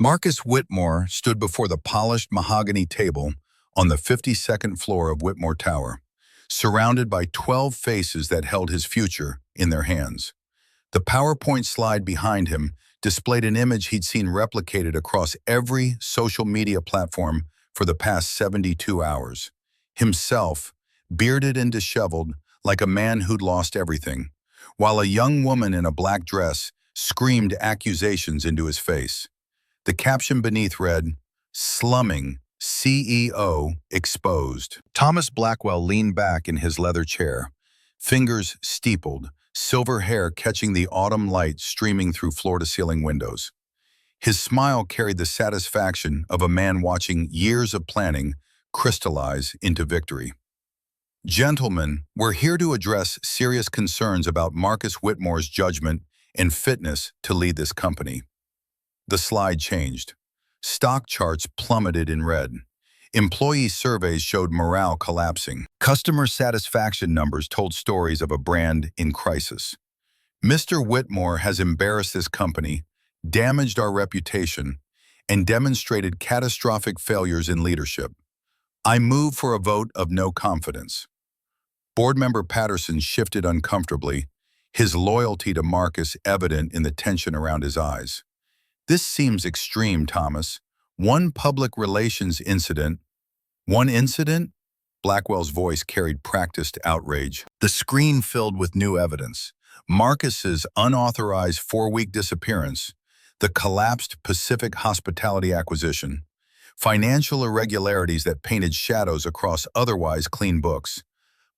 Marcus Whitmore stood before the polished mahogany table on the 52nd floor of Whitmore Tower, surrounded by 12 faces that held his future in their hands. The PowerPoint slide behind him displayed an image he'd seen replicated across every social media platform for the past 72 hours. Himself, bearded and disheveled, like a man who'd lost everything, while a young woman in a black dress screamed accusations into his face. The caption beneath read, "Slumming, CEO exposed." Thomas Blackwell leaned back in his leather chair, fingers steepled, silver hair catching the autumn light streaming through floor-to-ceiling windows. His smile carried the satisfaction of a man watching years of planning crystallize into victory. Gentlemen, we're here to address serious concerns about Marcus Whitmore's judgment and fitness to lead this company. The slide changed. Stock charts plummeted in red. Employee surveys showed morale collapsing. Customer satisfaction numbers told stories of a brand in crisis. Mr. Whitmore has embarrassed this company, damaged our reputation, and demonstrated catastrophic failures in leadership. I move for a vote of no confidence. Board member Patterson shifted uncomfortably, his loyalty to Marcus evident in the tension around his eyes. This seems extreme, Thomas. One public relations incident. One incident? Blackwell's voice carried practiced outrage. The screen filled with new evidence. Marcus's unauthorized 4-week disappearance, the collapsed Pacific Hospitality acquisition, financial irregularities that painted shadows across otherwise clean books,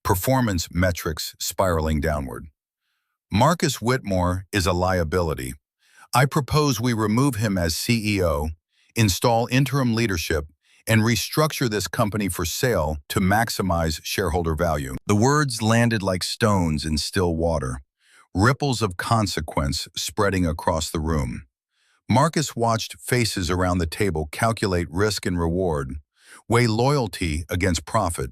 performance metrics spiraling downward. Marcus Whitmore is a liability. I propose we remove him as CEO, install interim leadership, and restructure this company for sale to maximize shareholder value. The words landed like stones in still water, ripples of consequence spreading across the room. Marcus watched faces around the table calculate risk and reward, weigh loyalty against profit,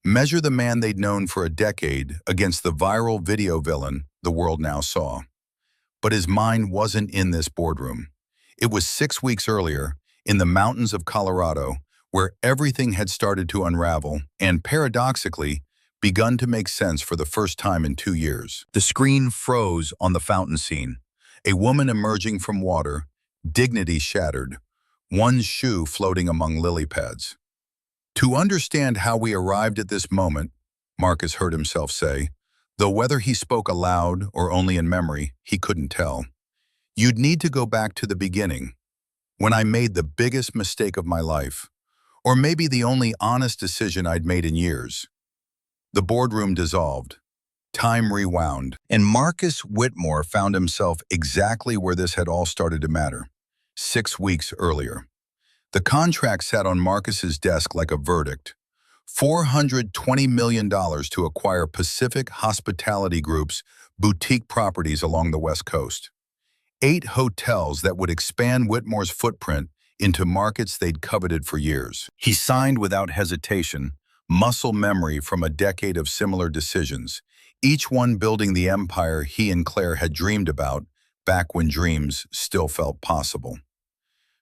measure the man they'd known for a decade against the viral video villain the world now saw. But his mind wasn't in this boardroom. It was 6 weeks earlier, in the mountains of Colorado, where everything had started to unravel and, paradoxically, begun to make sense for the first time in 2 years. The screen froze on the fountain scene, a woman emerging from water, dignity shattered, one shoe floating among lily pads. To understand how we arrived at this moment, Marcus heard himself say, though whether he spoke aloud or only in memory, he couldn't tell. You'd need to go back to the beginning, when I made the biggest mistake of my life, or maybe the only honest decision I'd made in years. The boardroom dissolved. Time rewound, and Marcus Whitmore found himself exactly where this had all started to matter, 6 weeks earlier. The contract sat on Marcus's desk like a verdict. $420 million to acquire Pacific Hospitality Group's boutique properties along the West Coast. 8 hotels that would expand Whitmore's footprint into markets they'd coveted for years. He signed without hesitation, muscle memory from a decade of similar decisions, each one building the empire he and Claire had dreamed about back when dreams still felt possible.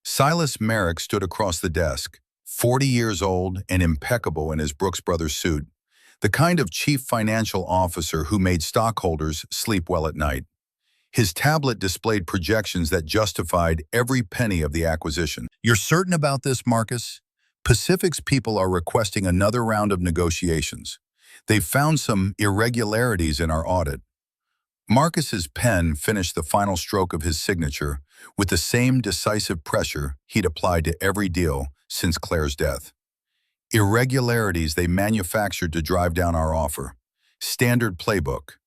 Silas Merrick stood across the desk, 40 years old and impeccable in his Brooks Brothers suit, the kind of chief financial officer who made stockholders sleep well at night. His tablet displayed projections that justified every penny of the acquisition. You're certain about this, Marcus? Pacific's people are requesting another round of negotiations. They've found some irregularities in our audit. Marcus's pen finished the final stroke of his signature with the same decisive pressure he'd applied to every deal since Claire's death. Irregularities they manufactured to drive down our offer. Standard playbook.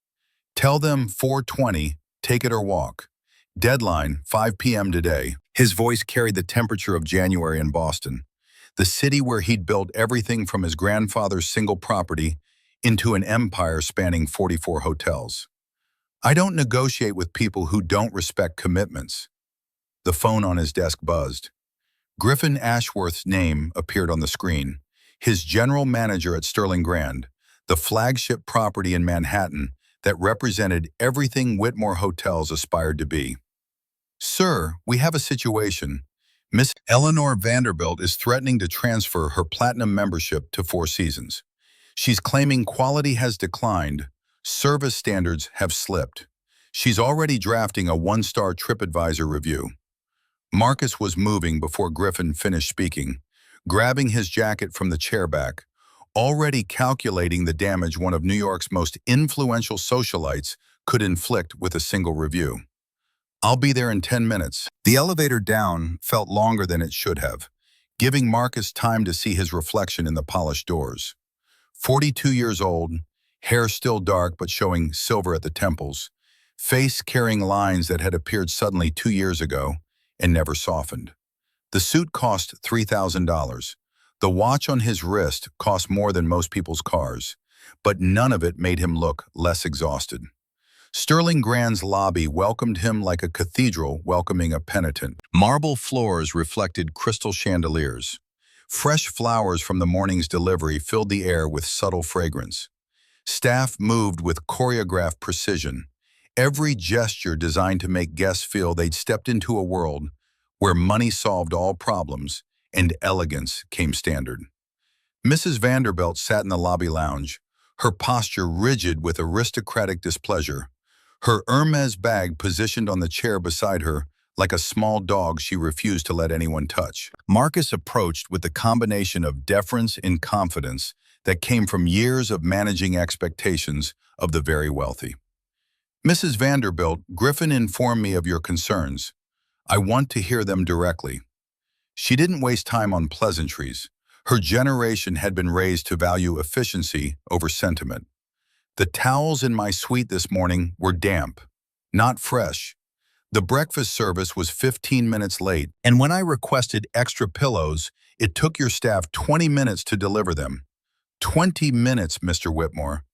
Tell them 4:20, take it or walk. Deadline, 5 p.m. today. His voice carried the temperature of January in Boston, the city where he'd built everything from his grandfather's single property into an empire spanning 44 hotels. I don't negotiate with people who don't respect commitments. The phone on his desk buzzed. Griffin Ashworth's name appeared on the screen, his general manager at Sterling Grand, the flagship property in Manhattan that represented everything Whitmore Hotels aspired to be. Sir, we have a situation. Miss Eleanor Vanderbilt is threatening to transfer her platinum membership to Four Seasons. She's claiming quality has declined, service standards have slipped. She's already drafting a one-star TripAdvisor review. Marcus was moving before Griffin finished speaking, grabbing his jacket from the chair back, already calculating the damage one of New York's most influential socialites could inflict with a single review. "I'll be there in 10 minutes. The elevator down felt longer than it should have, giving Marcus time to see his reflection in the polished doors. 42 years old, hair still dark but showing silver at the temples, face carrying lines that had appeared suddenly 2 years ago and never softened. The suit cost $3,000. The watch on his wrist cost more than most people's cars, but none of it made him look less exhausted. Sterling Grand's lobby welcomed him like a cathedral welcoming a penitent. Marble floors reflected crystal chandeliers. Fresh flowers from the morning's delivery filled the air with subtle fragrance. Staff moved with choreographed precision, every gesture designed to make guests feel they'd stepped into a world where money solved all problems and elegance came standard. Mrs. Vanderbilt sat in the lobby lounge, her posture rigid with aristocratic displeasure, her Hermes bag positioned on the chair beside her like a small dog she refused to let anyone touch. Marcus approached with the combination of deference and confidence that came from years of managing expectations of the very wealthy. "Mrs. Vanderbilt, Griffin informed me of your concerns. I want to hear them directly." She didn't waste time on pleasantries. Her generation had been raised to value efficiency over sentiment. "The towels in my suite this morning were damp, not fresh. The breakfast service was 15 minutes late, and when I requested extra pillows, it took your staff 20 minutes to deliver them. 20 minutes, Mr. Whitmore.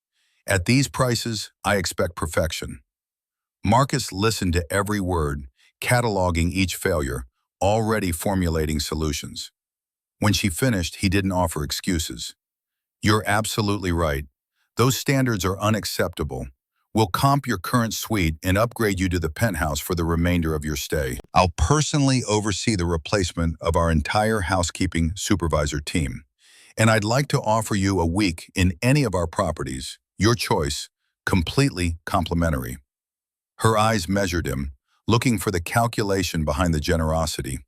At these prices, I expect perfection." Marcus listened to every word, cataloging each failure, already formulating solutions. When she finished, he didn't offer excuses. "You're absolutely right. Those standards are unacceptable. We'll comp your current suite and upgrade you to the penthouse for the remainder of your stay. I'll personally oversee the replacement of our entire housekeeping supervisor team. And I'd like to offer you a week in any of our properties, your choice, completely complimentary." Her eyes measured him, looking for the calculation behind the generosity.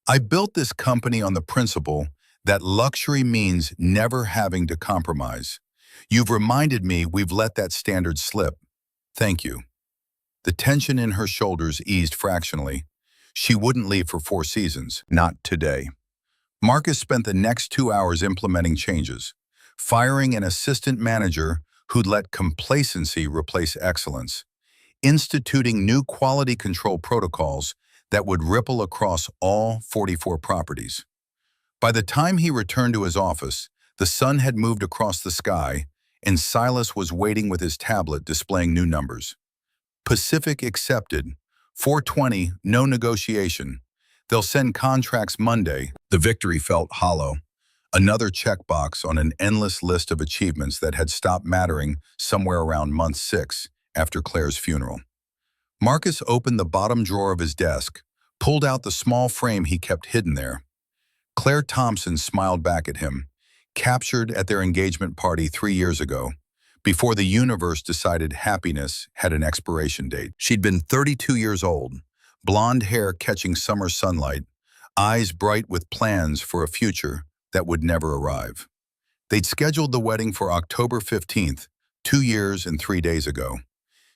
"I built this company on the principle that luxury means never having to compromise. You've reminded me we've let that standard slip. Thank you." The tension in her shoulders eased fractionally. She wouldn't leave for Four Seasons, not today. Marcus spent the next 2 hours implementing changes, firing an assistant manager who'd let complacency replace excellence, instituting new quality control protocols that would ripple across all 44 properties. By the time he returned to his office, the sun had moved across the sky, and Silas was waiting with his tablet displaying new numbers. "Pacific accepted. 420, no negotiation. They'll send contracts Monday." The victory felt hollow. Another checkbox on an endless list of achievements that had stopped mattering somewhere around month 6 after Claire's funeral. Marcus opened the bottom drawer of his desk, pulled out the small frame he kept hidden there. Claire Thompson smiled back at him, captured at their engagement party 3 years ago, before the universe decided happiness had an expiration date. She'd been 32 years old, blonde hair catching summer sunlight, eyes bright with plans for a future that would never arrive. They'd scheduled the wedding for October 15th, 2 years and 3 days ago.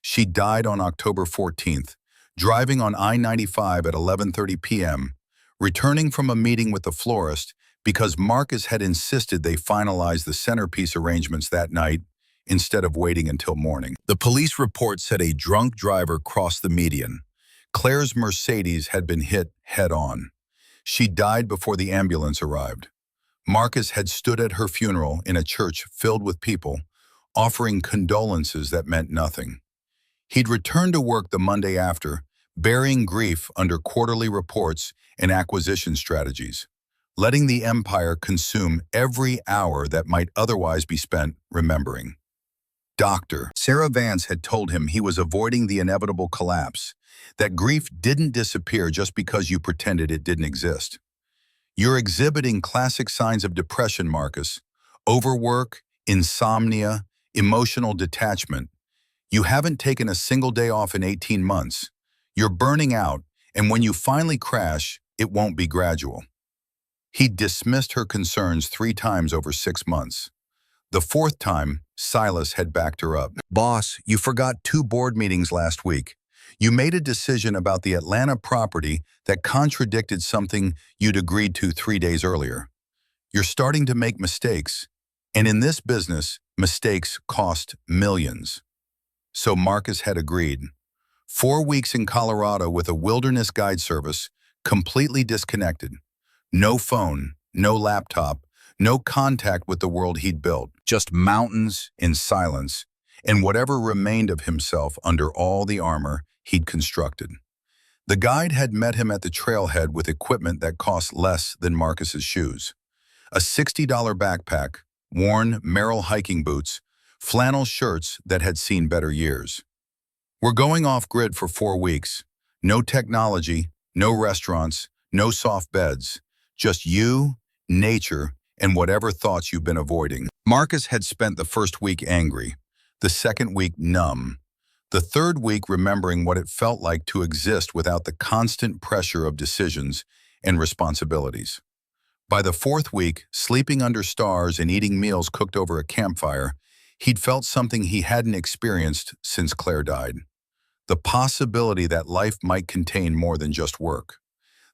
She died on October 14th, driving on I-95 at 11:30 p.m., returning from a meeting with the florist because Marcus had insisted they finalize the centerpiece arrangements that night instead of waiting until morning. The police report said a drunk driver crossed the median. Claire's Mercedes had been hit head-on. She died before the ambulance arrived. Marcus had stood at her funeral in a church filled with people, offering condolences that meant nothing. He'd returned to work the Monday after, burying grief under quarterly reports and acquisition strategies, letting the empire consume every hour that might otherwise be spent remembering. Doctor. Sarah Vance had told him he was avoiding the inevitable collapse, that grief didn't disappear just because you pretended it didn't exist. You're exhibiting classic signs of depression, Marcus. Overwork, insomnia, emotional detachment. You haven't taken a single day off in 18 months. You're burning out, and when you finally crash, it won't be gradual. He dismissed her concerns 3 times over 6 months. The fourth time, Silas had backed her up. Boss, you forgot 2 board meetings last week. You made a decision about the Atlanta property that contradicted something you'd agreed to 3 days earlier. You're starting to make mistakes, and in this business, mistakes cost millions. So Marcus had agreed. 4 weeks in Colorado with a wilderness guide service, completely disconnected. No phone, no laptop, no contact with the world he'd built. Just mountains in silence, and whatever remained of himself under all the armor he'd constructed. The guide had met him at the trailhead with equipment that cost less than Marcus's shoes. A $60 backpack, worn Merrill hiking boots, flannel shirts that had seen better years. We're going off-grid for 4 weeks. No technology, no restaurants, no soft beds. Just you, nature, and whatever thoughts you've been avoiding. Marcus had spent the first week angry, the second week numb, the third week remembering what it felt like to exist without the constant pressure of decisions and responsibilities. By the fourth week, sleeping under stars and eating meals cooked over a campfire, he'd felt something he hadn't experienced since Claire died. The possibility that life might contain more than just work.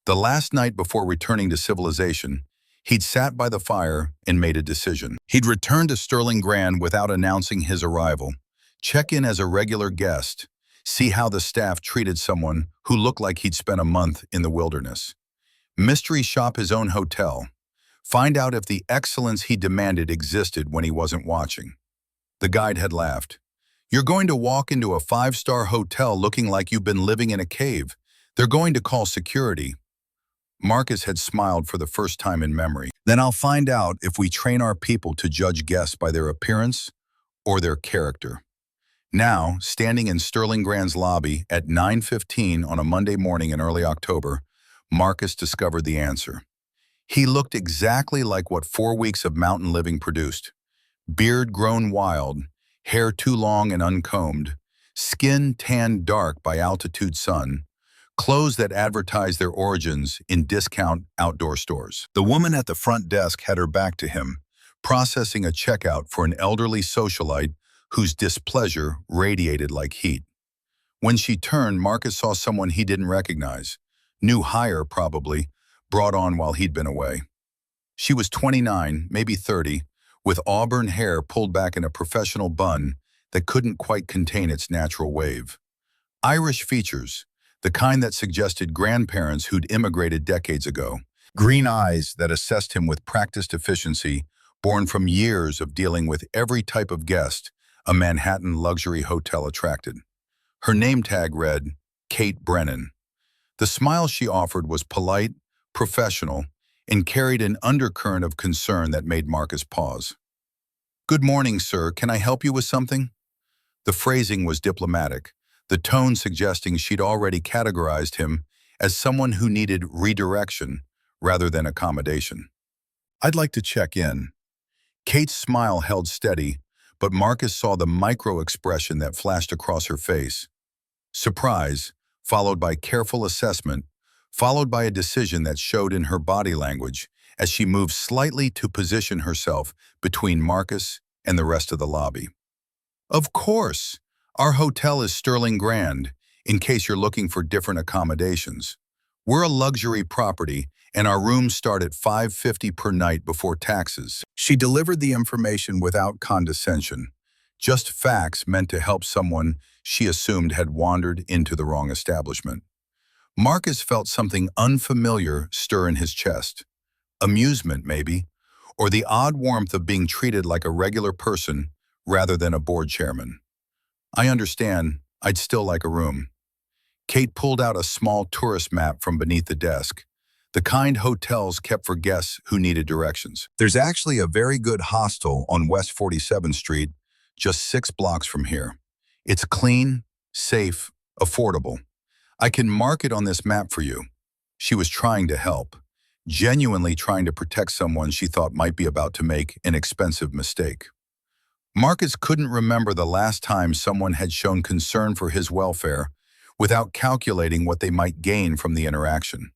The last night before returning to civilization, he'd sat by the fire and made a decision. He'd return to Sterling Grand without announcing his arrival, check in as a regular guest, see how the staff treated someone who looked like he'd spent a month in the wilderness. Mystery shop his own hotel, find out if the excellence he demanded existed when he wasn't watching. The guide had laughed. You're going to walk into a 5-star hotel looking like you've been living in a cave. They're going to call security. Marcus had smiled for the first time in memory. Then I'll find out if we train our people to judge guests by their appearance or their character. Now, standing in Sterling Grand's lobby at 9:15 on a Monday morning in early October, Marcus discovered the answer. He looked exactly like what 4 weeks of mountain living produced. Beard grown wild, hair too long and uncombed, skin tanned dark by altitude sun, clothes that advertise their origins in discount outdoor stores. The woman at the front desk had her back to him, processing a checkout for an elderly socialite whose displeasure radiated like heat. When she turned, Marcus saw someone he didn't recognize, new hire probably, brought on while he'd been away. She was 29, maybe 30, with auburn hair pulled back in a professional bun that couldn't quite contain its natural wave. Irish features, the kind that suggested grandparents who'd immigrated decades ago. Green eyes that assessed him with practiced efficiency, born from years of dealing with every type of guest a Manhattan luxury hotel attracted. Her name tag read, Kate Brennan. The smile she offered was polite, professional, and carried an undercurrent of concern that made Marcus pause. Good morning, sir. Can I help you with something? The phrasing was diplomatic, the tone suggesting she'd already categorized him as someone who needed redirection rather than accommodation. I'd like to check in. Kate's smile held steady, but Marcus saw the micro-expression that flashed across her face. Surprise, followed by careful assessment, followed by a decision that showed in her body language as she moved slightly to position herself between Marcus and the rest of the lobby. Of course, our hotel is Sterling Grand, in case you're looking for different accommodations. We're a luxury property, and our rooms start at $550 per night before taxes. She delivered the information without condescension, just facts meant to help someone she assumed had wandered into the wrong establishment. Marcus felt something unfamiliar stir in his chest. Amusement, maybe, or the odd warmth of being treated like a regular person rather than a board chairman. I understand, I'd still like a room. Kate pulled out a small tourist map from beneath the desk, the kind hotels kept for guests who needed directions. There's actually a very good hostel on West 47th Street, just 6 blocks from here. It's clean, safe, affordable. I can mark it on this map for you." She was trying to help, genuinely trying to protect someone she thought might be about to make an expensive mistake. Marcus couldn't remember the last time someone had shown concern for his welfare without calculating what they might gain from the interaction.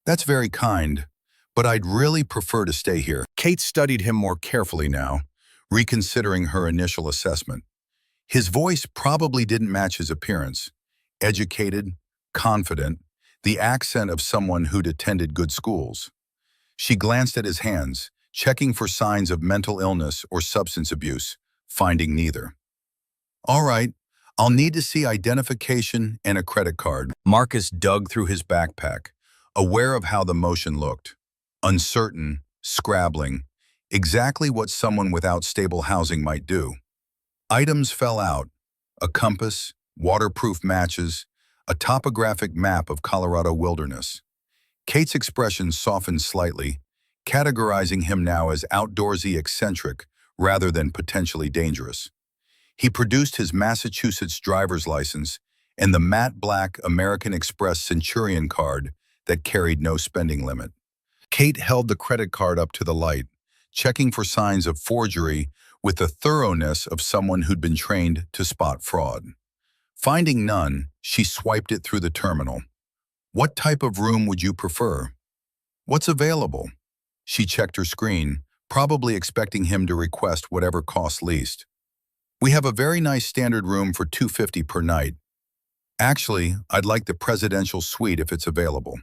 "That's very kind, but I'd really prefer to stay here." Kate studied him more carefully now, reconsidering her initial assessment. His voice probably didn't match his appearance. Educated, confident, the accent of someone who'd attended good schools. She glanced at his hands, checking for signs of mental illness or substance abuse, finding neither. "All right, I'll need to see identification and a credit card." Marcus dug through his backpack, aware of how the motion looked. Uncertain, scrabbling, exactly what someone without stable housing might do. Items fell out: a compass, waterproof matches, a topographic map of Colorado wilderness. Kate's expression softened slightly, categorizing him now as outdoorsy eccentric rather than potentially dangerous. He produced his Massachusetts driver's license and the matte black American Express Centurion card that carried no spending limit. Kate held the credit card up to the light, checking for signs of forgery with the thoroughness of someone who'd been trained to spot fraud. Finding none, she swiped it through the terminal. "What type of room would you prefer?" "What's available?" She checked her screen, probably expecting him to request whatever cost least. "We have a very nice standard room for $250 per night. Actually, I'd like the presidential suite if it's available."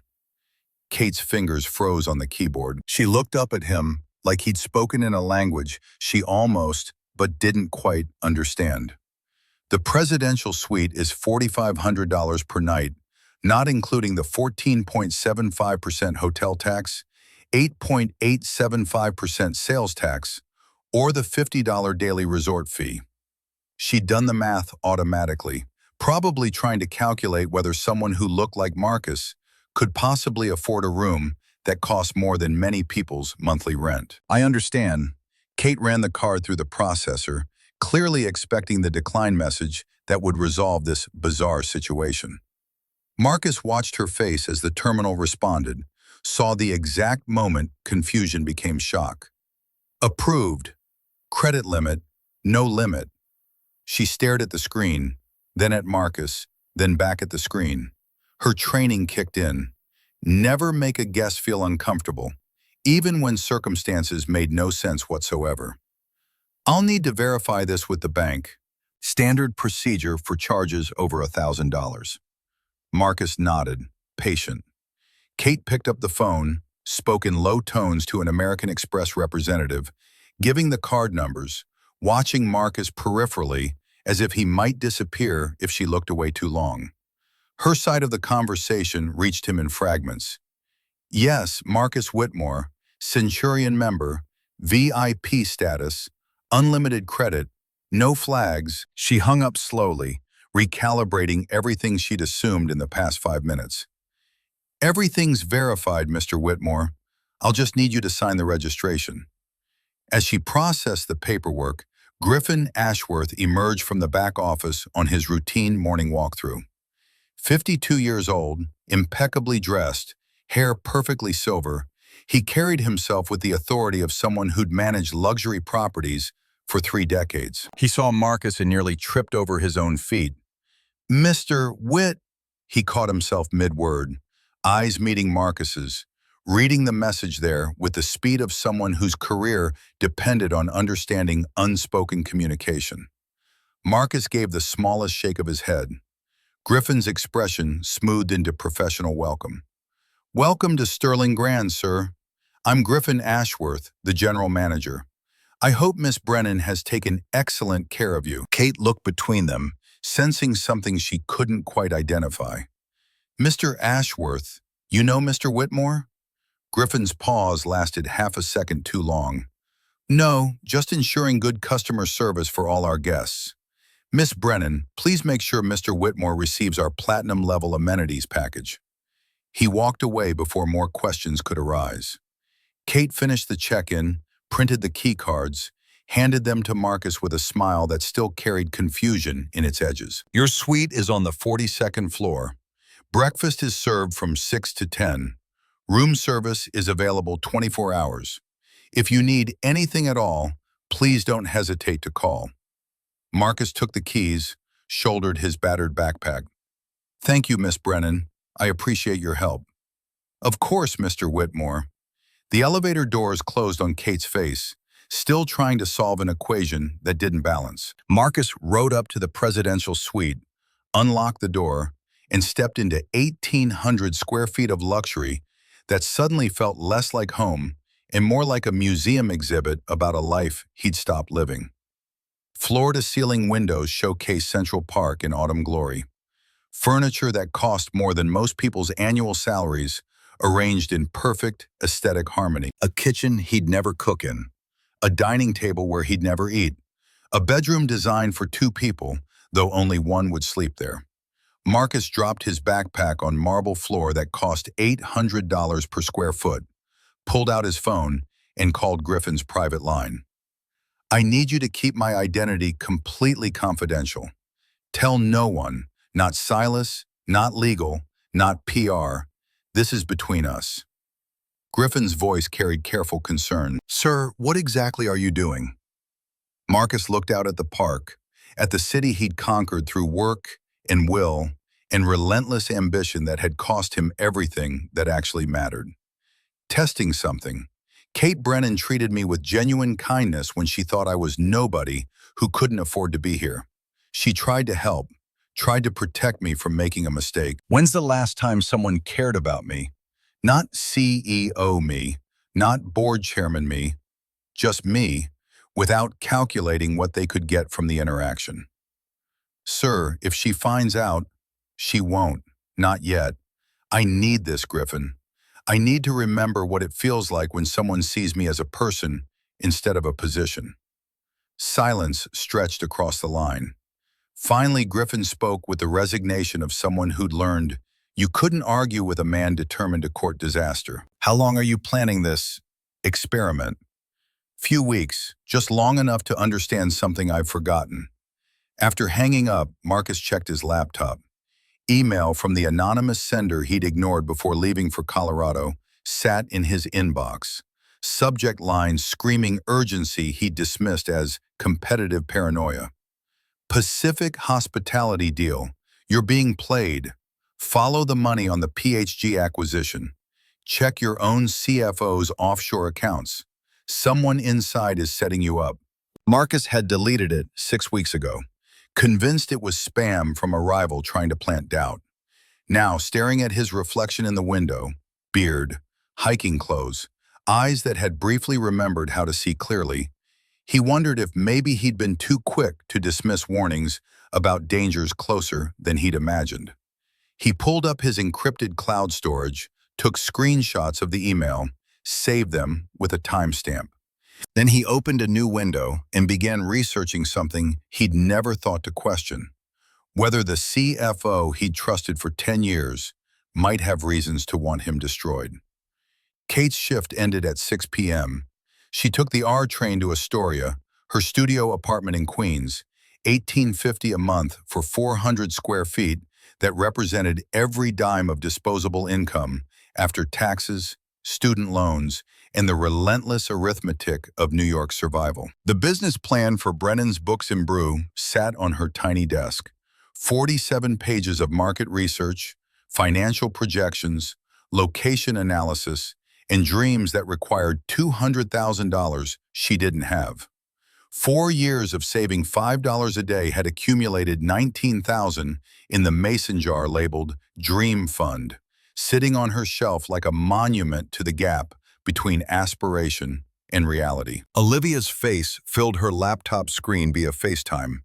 Kate's fingers froze on the keyboard. She looked up at him like he'd spoken in a language she almost, but didn't quite, understand. "The presidential suite is $4,500 per night, not including the 14.75% hotel tax, 8.875% sales tax, or the $50 daily resort fee." She'd done the math automatically, probably trying to calculate whether someone who looked like Marcus could possibly afford a room that cost more than many people's monthly rent. "I understand." Kate ran the card through the processor, clearly expecting the decline message that would resolve this bizarre situation. Marcus watched her face as the terminal responded, saw the exact moment confusion became shock. "Approved. Credit limit. No limit." She stared at the screen, then at Marcus, then back at the screen. Her training kicked in. Never make a guest feel uncomfortable, even when circumstances made no sense whatsoever. "I'll need to verify this with the bank. Standard procedure for charges over $1,000. Marcus nodded, patient. Kate picked up the phone, spoke in low tones to an American Express representative, giving the card numbers, watching Marcus peripherally as if he might disappear if she looked away too long. Her side of the conversation reached him in fragments. "Yes, Marcus Whitmore, Centurion member, VIP status, unlimited credit, no flags." She hung up slowly, recalibrating everything she'd assumed in the past 5 minutes. "Everything's verified, Mr. Whitmore. I'll just need you to sign the registration." As she processed the paperwork, Griffin Ashworth emerged from the back office on his routine morning walkthrough. 52 years old, impeccably dressed, hair perfectly silver, he carried himself with the authority of someone who'd managed luxury properties for 3 decades. He saw Marcus and nearly tripped over his own feet. "Mr. Whit," he caught himself mid-word, eyes meeting Marcus's, reading the message there with the speed of someone whose career depended on understanding unspoken communication. Marcus gave the smallest shake of his head. Griffin's expression smoothed into professional welcome. "Welcome to Sterling Grand, sir. I'm Griffin Ashworth, the general manager. I hope Miss Brennan has taken excellent care of you." Kate looked between them, sensing something she couldn't quite identify. "Mr. Ashworth, you know Mr. Whitmore?" Griffin's pause lasted half a second too long. "No, just ensuring good customer service for all our guests. Miss Brennan, please make sure Mr. Whitmore receives our platinum-level amenities package." He walked away before more questions could arise. Kate finished the check-in, printed the key cards, handed them to Marcus with a smile that still carried confusion in its edges. Your suite is on the 42nd floor. Breakfast is served from 6 to 10. Room service is available 24 hours. If you need anything at all, please don't hesitate to call. Marcus took the keys, shouldered his battered backpack. Thank you, Miss Brennan. I appreciate your help. Of course, Mr. Whitmore. The elevator doors closed on Kate's face, still trying to solve an equation that didn't balance. Marcus rode up to the presidential suite, unlocked the door, and stepped into 1,800 square feet of luxury that suddenly felt less like home and more like a museum exhibit about a life he'd stopped living. Floor-to-ceiling windows showcase Central Park in autumn glory. Furniture that cost more than most people's annual salaries, arranged in perfect aesthetic harmony. A kitchen he'd never cook in. A dining table where he'd never eat. A bedroom designed for 2 people, though only one would sleep there. Marcus dropped his backpack on marble floor that cost $800 per square foot, pulled out his phone, and called Griffin's private line. I need you to keep my identity completely confidential. Tell no one, not Silas, not legal, not PR. This is between us. Griffin's voice carried careful concern. Sir, what exactly are you doing? Marcus looked out at the park, at the city he'd conquered through work and will and relentless ambition that had cost him everything that actually mattered. Testing something. Kate Brennan treated me with genuine kindness when she thought I was nobody who couldn't afford to be here. She tried to help, tried to protect me from making a mistake. When's the last time someone cared about me? Not CEO me, not board chairman me, just me, without calculating what they could get from the interaction. Sir, if she finds out, she won't, not yet. I need this, Griffin. I need to remember what it feels like when someone sees me as a person instead of a position. Silence stretched across the line. Finally, Griffin spoke with the resignation of someone who'd learned you couldn't argue with a man determined to court disaster. How long are you planning this experiment? Few weeks, just long enough to understand something I've forgotten. After hanging up, Marcus checked his laptop. Email from the anonymous sender he'd ignored before leaving for Colorado sat in his inbox. Subject line screaming urgency he'd dismissed as competitive paranoia. Pacific hospitality deal. You're being played. Follow the money on the PHG acquisition. Check your own CFO's offshore accounts. Someone inside is setting you up. Marcus had deleted it 6 weeks ago, convinced it was spam from a rival trying to plant doubt. Now, staring at his reflection in the window, beard, hiking clothes, eyes that had briefly remembered how to see clearly, he wondered if maybe he'd been too quick to dismiss warnings about dangers closer than he'd imagined. He pulled up his encrypted cloud storage, took screenshots of the email, saved them with a timestamp. Then he opened a new window and began researching something he'd never thought to question. Whether the CFO he'd trusted for 10 years might have reasons to want him destroyed. Kate's shift ended at 6 p.m. She took the R train to Astoria, her studio apartment in Queens, $1,850 a month for 400 square feet that represented every dime of disposable income after taxes, student loans, and the relentless arithmetic of New York survival. The business plan for Brennan's Books and Brew sat on her tiny desk. 47 pages of market research, financial projections, location analysis, and dreams that required $200,000 she didn't have. 4 years of saving $5 a day had accumulated $19,000 in the mason jar labeled Dream Fund, sitting on her shelf like a monument to the gap between aspiration and reality. Olivia's face filled her laptop screen via FaceTime,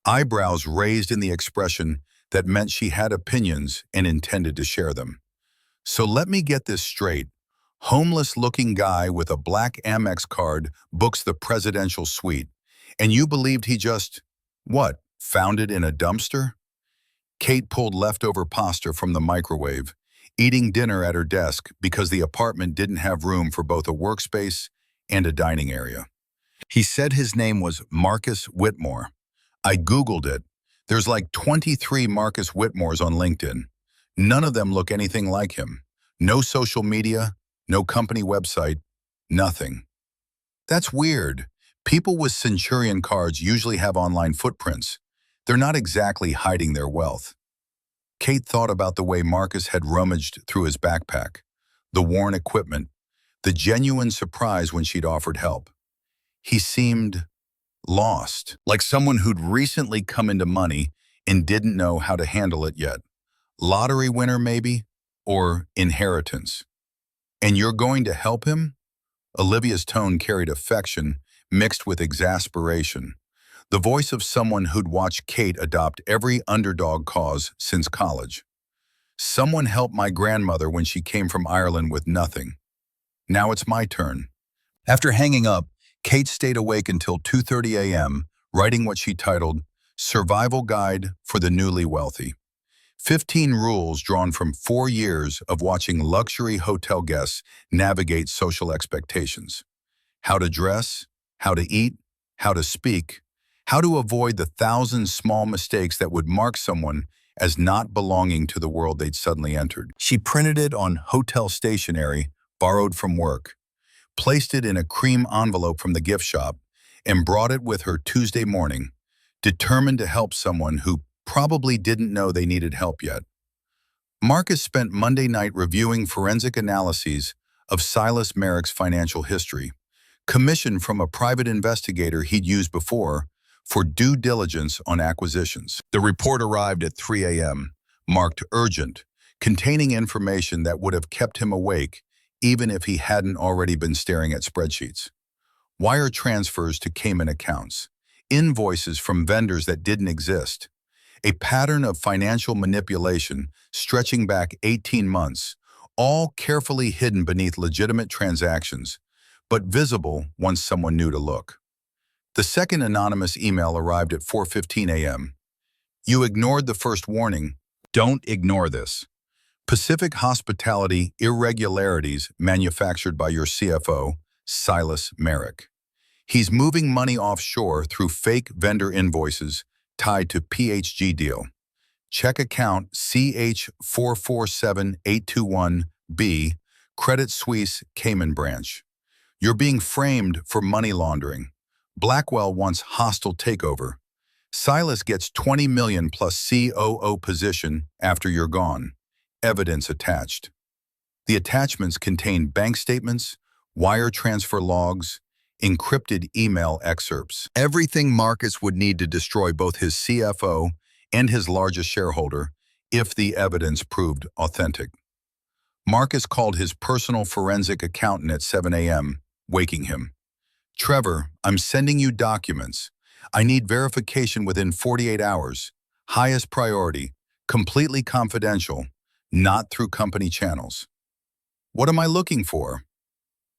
eyebrows raised in the expression that meant she had opinions and intended to share them. So let me get this straight. Homeless-looking guy with a black Amex card books the presidential suite, and you believed he just, what, found it in a dumpster? Kate pulled leftover pasta from the microwave, eating dinner at her desk because the apartment didn't have room for both a workspace and a dining area. He said his name was Marcus Whitmore. I Googled it. There's like 23 Marcus Whitmores on LinkedIn. None of them look anything like him. No social media, no company website, nothing. That's weird. People with Centurion cards usually have online footprints. They're not exactly hiding their wealth. Kate thought about the way Marcus had rummaged through his backpack, the worn equipment, the genuine surprise when she'd offered help. He seemed lost, like someone who'd recently come into money and didn't know how to handle it yet. Lottery winner, maybe? Or inheritance. And you're going to help him? Olivia's tone carried affection mixed with exasperation, the voice of someone who'd watched Kate adopt every underdog cause since college. Someone helped my grandmother when she came from Ireland with nothing. Now it's my turn. After hanging up, Kate stayed awake until 2:30 a.m., writing what she titled Survival Guide for the Newly Wealthy. 15 rules drawn from 4 years of watching luxury hotel guests navigate social expectations. How to dress, how to eat, how to speak, how to avoid the 1,000 small mistakes that would mark someone as not belonging to the world they'd suddenly entered. She printed it on hotel stationery, borrowed from work, placed it in a cream envelope from the gift shop, and brought it with her Tuesday morning, determined to help someone who probably didn't know they needed help yet. Marcus spent Monday night reviewing forensic analyses of Silas Merrick's financial history, commissioned from a private investigator he'd used before for due diligence on acquisitions. The report arrived at 3 a.m., marked urgent, containing information that would have kept him awake even if he hadn't already been staring at spreadsheets. Wire transfers to Cayman accounts, invoices from vendors that didn't exist, a pattern of financial manipulation stretching back 18 months, all carefully hidden beneath legitimate transactions, but visible once someone knew to look. The second anonymous email arrived at 4:15 a.m. You ignored the first warning. Don't ignore this. Pacific Hospitality irregularities manufactured by your CFO, Silas Merrick. He's moving money offshore through fake vendor invoices tied to PHG deal. Check account CH447821B, Credit Suisse Cayman branch. You're being framed for money laundering. Blackwell wants hostile takeover. Silas gets $20 million plus COO position after you're gone. Evidence attached. The attachments contain bank statements, wire transfer logs, encrypted email excerpts. Everything Marcus would need to destroy both his CFO and his largest shareholder if the evidence proved authentic. Marcus called his personal forensic accountant at 7 a.m., waking him. Trevor, I'm sending you documents. I need verification within 48 hours. Highest priority, completely confidential, not through company channels. What am I looking for?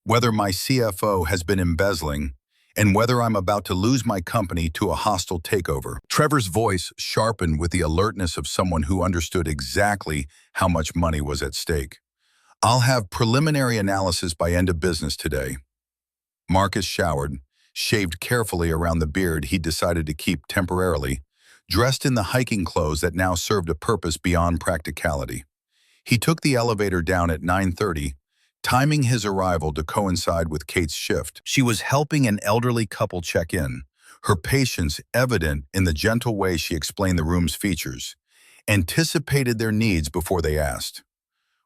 Whether my CFO has been embezzling, and whether I'm about to lose my company to a hostile takeover. Trevor's voice sharpened with the alertness of someone who understood exactly how much money was at stake. I'll have preliminary analysis by end of business today. Marcus showered, shaved carefully around the beard he'd decided to keep temporarily, dressed in the hiking clothes that now served a purpose beyond practicality. He took the elevator down at 9:30, timing his arrival to coincide with Kate's shift. She was helping an elderly couple check in, her patience evident in the gentle way she explained the room's features, anticipated their needs before they asked.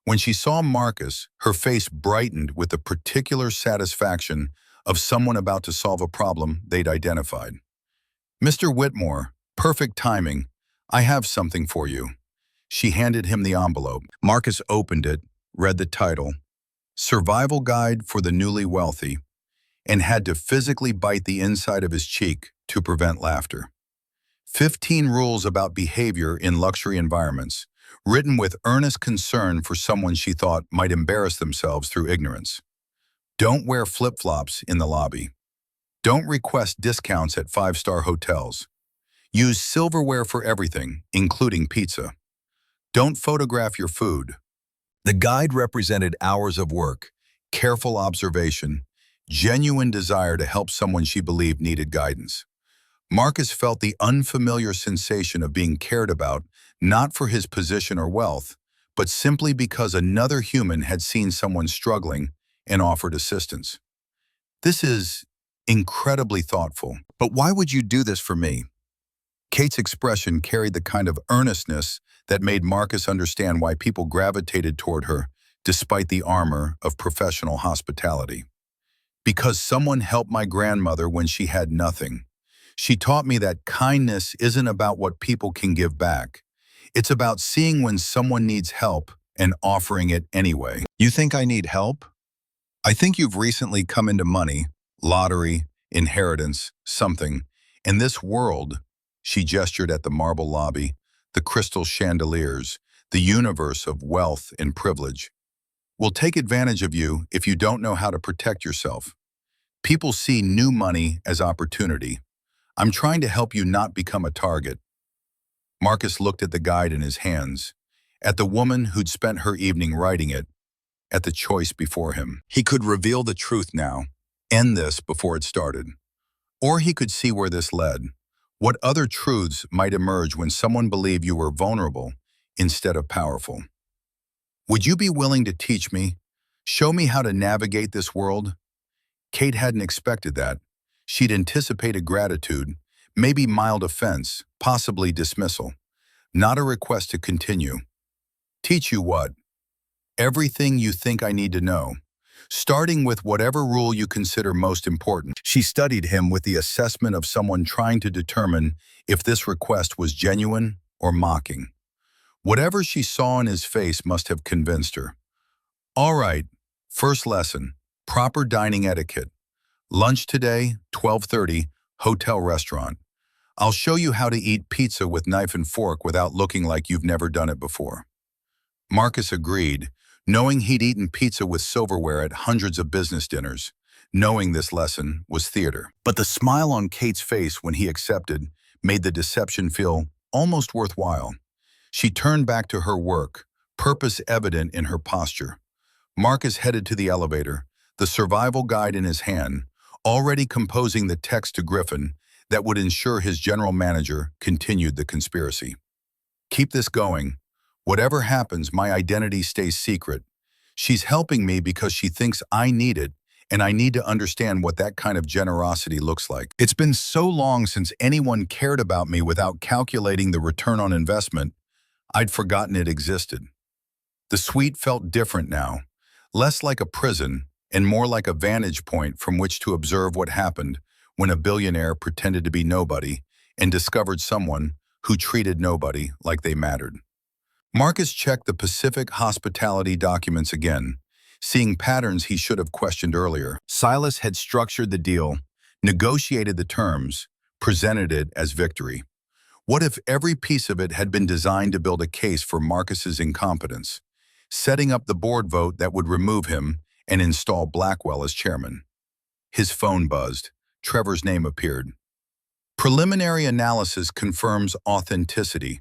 When she saw Marcus, her face brightened with the particular satisfaction of someone about to solve a problem they'd identified. Mr. Whitmore, perfect timing. I have something for you. She handed him the envelope. Marcus opened it, read the title, Survival Guide for the Newly Wealthy, and had to physically bite the inside of his cheek to prevent laughter. 15 rules about behavior in luxury environments, written with earnest concern for someone she thought might embarrass themselves through ignorance. Don't wear flip-flops in the lobby. Don't request discounts at 5-star hotels. Use silverware for everything, including pizza. Don't photograph your food. The guide represented hours of work, careful observation, genuine desire to help someone she believed needed guidance. Marcus felt the unfamiliar sensation of being cared about, not for his position or wealth, but simply because another human had seen someone struggling and offered assistance. This is incredibly thoughtful. But why would you do this for me? Kate's expression carried the kind of earnestness that made Marcus understand why people gravitated toward her, despite the armor of professional hospitality. Because someone helped my grandmother when she had nothing. She taught me that kindness isn't about what people can give back. It's about seeing when someone needs help and offering it anyway. You think I need help? I think you've recently come into money, lottery, inheritance, something. In this world, she gestured at the marble lobby, the crystal chandeliers, the universe of wealth and privilege. Will take advantage of you if you don't know how to protect yourself. People see new money as opportunity. I'm trying to help you not become a target. Marcus looked at the guide in his hands, at the woman who'd spent her evening writing it, at the choice before him. He could reveal the truth now, end this before it started. Or he could see where this led, what other truths might emerge when someone believed you were vulnerable instead of powerful. Would you be willing to teach me, show me how to navigate this world? Kate hadn't expected that. She'd anticipated gratitude, maybe mild offense, possibly dismissal. Not a request to continue. Teach you what? Everything you think I need to know, starting with whatever rule you consider most important. She studied him with the assessment of someone trying to determine if this request was genuine or mocking. Whatever she saw in his face must have convinced her. All right, first lesson, proper dining etiquette. Lunch today, 12:30, hotel restaurant. I'll show you how to eat pizza with knife and fork without looking like you've never done it before. Marcus agreed, knowing he'd eaten pizza with silverware at hundreds of business dinners, knowing this lesson was theater. But the smile on Kate's face when he accepted made the deception feel almost worthwhile. She turned back to her work, purpose evident in her posture. Marcus headed to the elevator, the survival guide in his hand, already composing the text to Griffin that would ensure his general manager continued the conspiracy. Keep this going. Whatever happens, my identity stays secret. She's helping me because she thinks I need it, and I need to understand what that kind of generosity looks like. It's been so long since anyone cared about me without calculating the return on investment, I'd forgotten it existed. The suite felt different now, less like a prison and more like a vantage point from which to observe what happened when a billionaire pretended to be nobody and discovered someone who treated nobody like they mattered. Marcus checked the Pacific hospitality documents again, seeing patterns he should have questioned earlier. Silas had structured the deal, negotiated the terms, presented it as victory. What if every piece of it had been designed to build a case for Marcus's incompetence, setting up the board vote that would remove him and install Blackwell as chairman? His phone buzzed. Trevor's name appeared. Preliminary analysis confirms authenticity.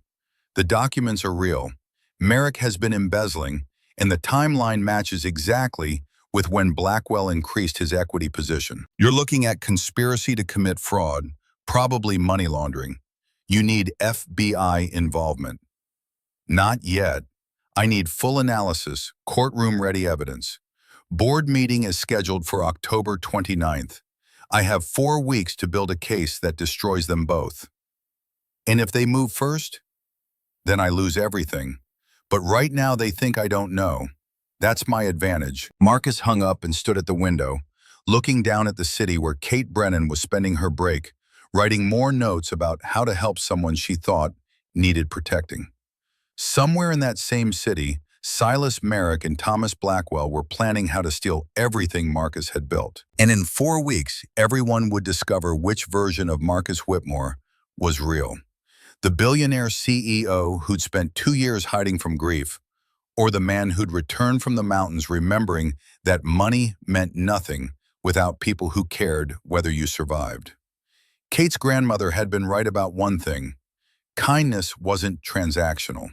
The documents are real. Merrick has been embezzling, and the timeline matches exactly with when Blackwell increased his equity position. You're looking at conspiracy to commit fraud, probably money laundering. You need FBI involvement. Not yet. I need full analysis, courtroom-ready evidence. Board meeting is scheduled for October 29th. I have 4 weeks to build a case that destroys them both. And if they move first, then I lose everything. But right now they think I don't know. That's my advantage. Marcus hung up and stood at the window, looking down at the city where Kate Brennan was spending her break, writing more notes about how to help someone she thought needed protecting. Somewhere in that same city, Silas Merrick and Thomas Blackwell were planning how to steal everything Marcus had built. And in 4 weeks, everyone would discover which version of Marcus Whitmore was real. The billionaire CEO who'd spent 2 years hiding from grief, or the man who'd returned from the mountains remembering that money meant nothing without people who cared whether you survived. Kate's grandmother had been right about one thing. Kindness wasn't transactional.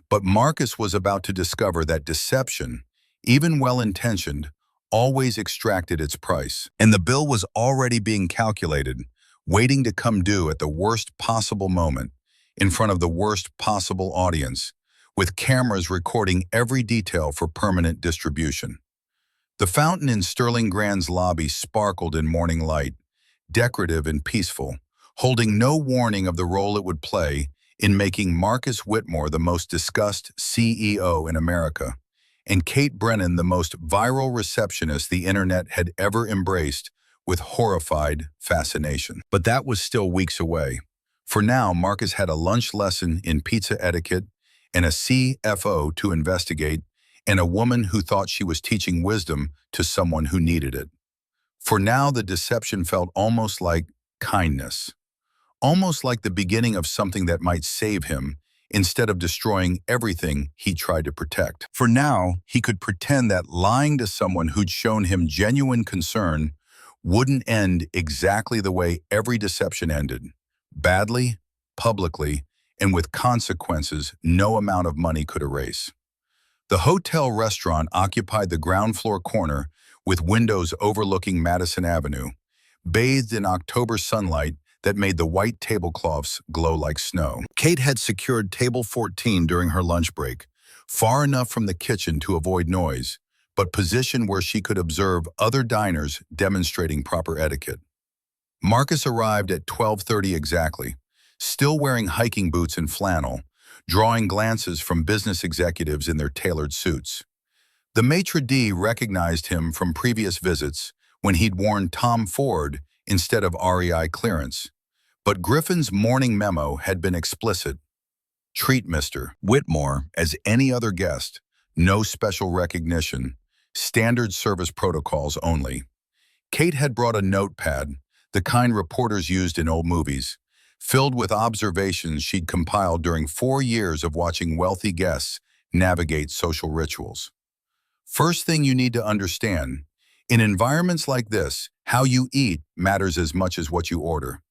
But Marcus was about to discover that deception, even well-intentioned, always extracted its price. And the bill was already being calculated, waiting to come due at the worst possible moment, in front of the worst possible audience, with cameras recording every detail for permanent distribution. The fountain in Sterling Grand's lobby sparkled in morning light, decorative and peaceful, holding no warning of the role it would play in making Marcus Whitmore the most discussed CEO in America, and Kate Brennan the most viral receptionist the internet had ever embraced with horrified fascination. But that was still weeks away. For now, Marcus had a lunch lesson in pizza etiquette and a CFO to investigate, and a woman who thought she was teaching wisdom to someone who needed it. For now, the deception felt almost like kindness, almost like the beginning of something that might save him instead of destroying everything he tried to protect. For now, he could pretend that lying to someone who'd shown him genuine concern wouldn't end exactly the way every deception ended, badly, publicly, and with consequences no amount of money could erase. The hotel restaurant occupied the ground floor corner with windows overlooking Madison Avenue, bathed in October sunlight that made the white tablecloths glow like snow. Kate had secured table 14 during her lunch break, far enough from the kitchen to avoid noise, but positioned where she could observe other diners demonstrating proper etiquette. Marcus arrived at 12:30 exactly, still wearing hiking boots and flannel, drawing glances from business executives in their tailored suits. The maitre d' recognized him from previous visits when he'd worn Tom Ford instead of REI clearance. But Griffin's morning memo had been explicit. Treat Mr. Whitmore as any other guest, no special recognition, standard service protocols only. Kate had brought a notepad, the kind reporters used in old movies, filled with observations she'd compiled during 4 years of watching wealthy guests navigate social rituals. First thing you need to understand, in environments like this, how you eat matters as much as what you order.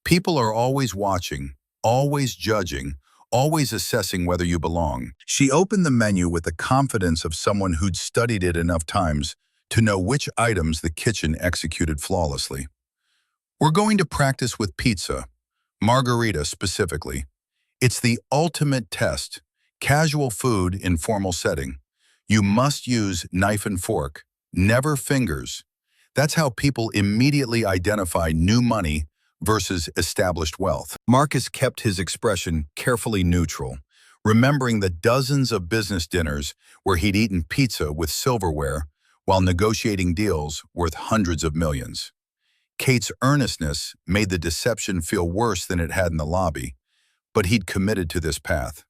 People are always watching, always judging, always assessing whether you belong. She opened the menu with the confidence of someone who'd studied it enough times to know which items the kitchen executed flawlessly. We're going to practice with pizza, margarita specifically. It's the ultimate test, casual food in formal setting. You must use knife and fork, never fingers. That's how people immediately identify new money versus established wealth. Marcus kept his expression carefully neutral, remembering the dozens of business dinners where he'd eaten pizza with silverware while negotiating deals worth hundreds of millions. Kate's earnestness made the deception feel worse than it had in the lobby, but he'd committed to this path.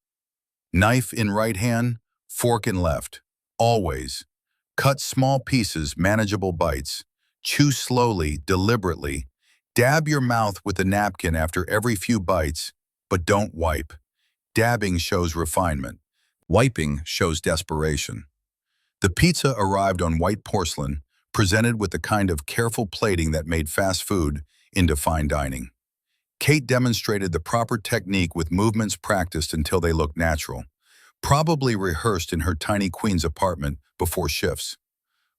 Knife in right hand, fork in left. Always. Cut small pieces, manageable bites. Chew slowly, deliberately. Dab your mouth with a napkin after every few bites, but don't wipe. Dabbing shows refinement. Wiping shows desperation. The pizza arrived on white porcelain, presented with the kind of careful plating that made fast food into fine dining. Kate demonstrated the proper technique with movements practiced until they looked natural, probably rehearsed in her tiny queen's apartment before shifts.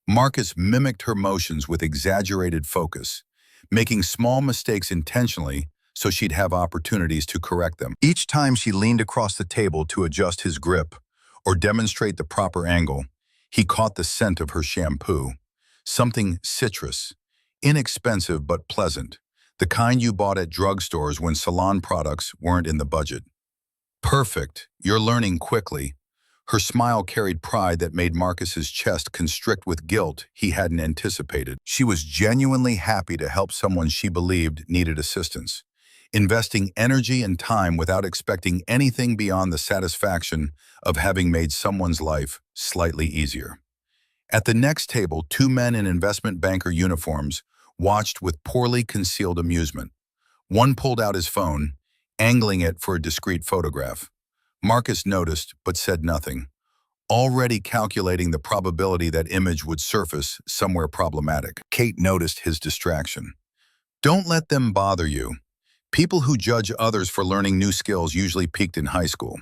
Marcus mimicked her motions with exaggerated focus, making small mistakes intentionally so she'd have opportunities to correct them. Each time she leaned across the table to adjust his grip or demonstrate the proper angle, he caught the scent of her shampoo. Something citrus, inexpensive but pleasant, the kind you bought at drugstores when salon products weren't in the budget. Perfect, you're learning quickly. Her smile carried pride that made Marcus's chest constrict with guilt he hadn't anticipated. She was genuinely happy to help someone she believed needed assistance, investing energy and time without expecting anything beyond the satisfaction of having made someone's life slightly easier. At the next table, 2 men in investment banker uniforms watched with poorly concealed amusement. One pulled out his phone, angling it for a discreet photograph. Marcus noticed, but said nothing, already calculating the probability that image would surface somewhere problematic. Kate noticed his distraction. Don't let them bother you. People who judge others for learning new skills usually peaked in high school.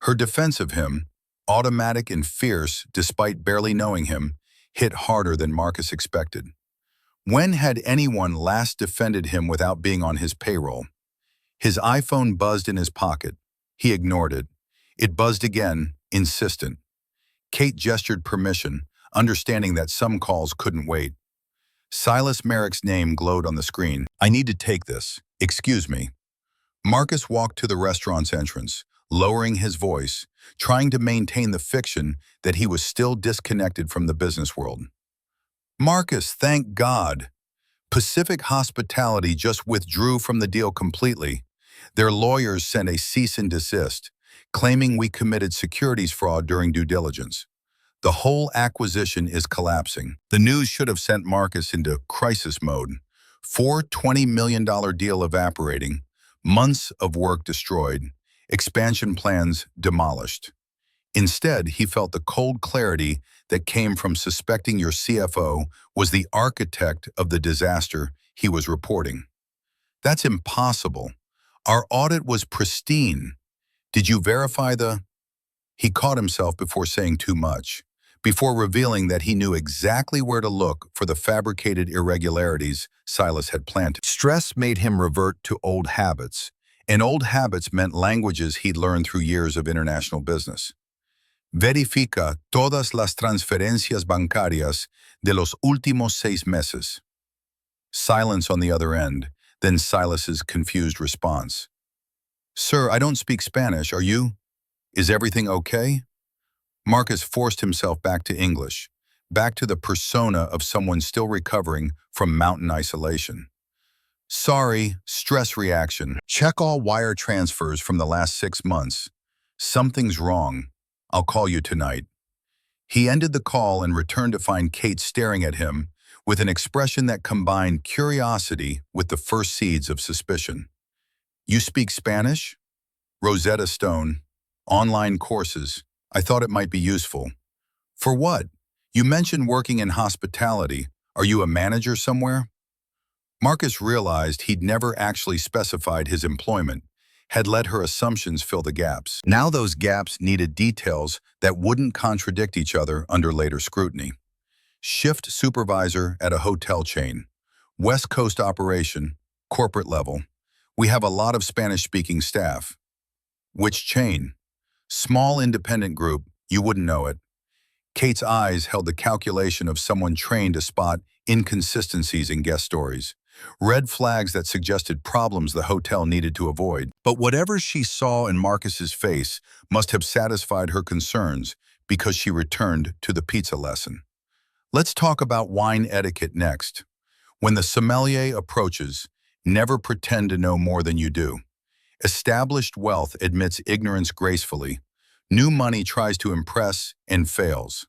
Her defense of him, automatic and fierce despite barely knowing him, hit harder than Marcus expected. When had anyone last defended him without being on his payroll? His iPhone buzzed in his pocket. He ignored it. It buzzed again, insistent. Kate gestured permission, understanding that some calls couldn't wait. Silas Merrick's name glowed on the screen. "I need to take this. Excuse me." Marcus walked to the restaurant's entrance, lowering his voice, trying to maintain the fiction that he was still disconnected from the business world. "Marcus, thank God." Pacific Hospitality just withdrew from the deal completely. Their lawyers sent a cease and desist, claiming we committed securities fraud during due diligence. The whole acquisition is collapsing. The news should have sent Marcus into crisis mode. $420 million deal evaporating, months of work destroyed, expansion plans demolished. Instead, he felt the cold clarity that came from suspecting your CFO was the architect of the disaster he was reporting. "That's impossible. Our audit was pristine. Did you verify the—" He caught himself before saying too much, before revealing that he knew exactly where to look for the fabricated irregularities Silas had planted. Stress made him revert to old habits, and old habits meant languages he'd learned through years of international business. "Verifica todas las transferencias bancarias de los últimos 6 meses." Silence on the other end, then Silas's confused response. "Sir, I don't speak Spanish, are you? Is everything okay?" Marcus forced himself back to English, back to the persona of someone still recovering from mountain isolation. "Sorry, stress reaction. Check all wire transfers from the last 6 months. Something's wrong. I'll call you tonight." He ended the call and returned to find Kate staring at him with an expression that combined curiosity with the first seeds of suspicion. "You speak Spanish?" "Rosetta Stone. Online courses. I thought it might be useful." "For what? You mentioned working in hospitality. Are you a manager somewhere?" Marcus realized he'd never actually specified his employment, had let her assumptions fill the gaps. Now those gaps needed details that wouldn't contradict each other under later scrutiny. Shift supervisor at a hotel chain. West Coast operation. Corporate level. We have a lot of Spanish-speaking staff. Which chain? Small independent group. You wouldn't know it. Kate's eyes held the calculation of someone trained to spot inconsistencies in guest stories. Red flags that suggested problems the hotel needed to avoid. But whatever she saw in Marcus's face must have satisfied her concerns because she returned to the pizza lesson. "Let's talk about wine etiquette next. When the sommelier approaches, never pretend to know more than you do. Established wealth admits ignorance gracefully. New money tries to impress and fails."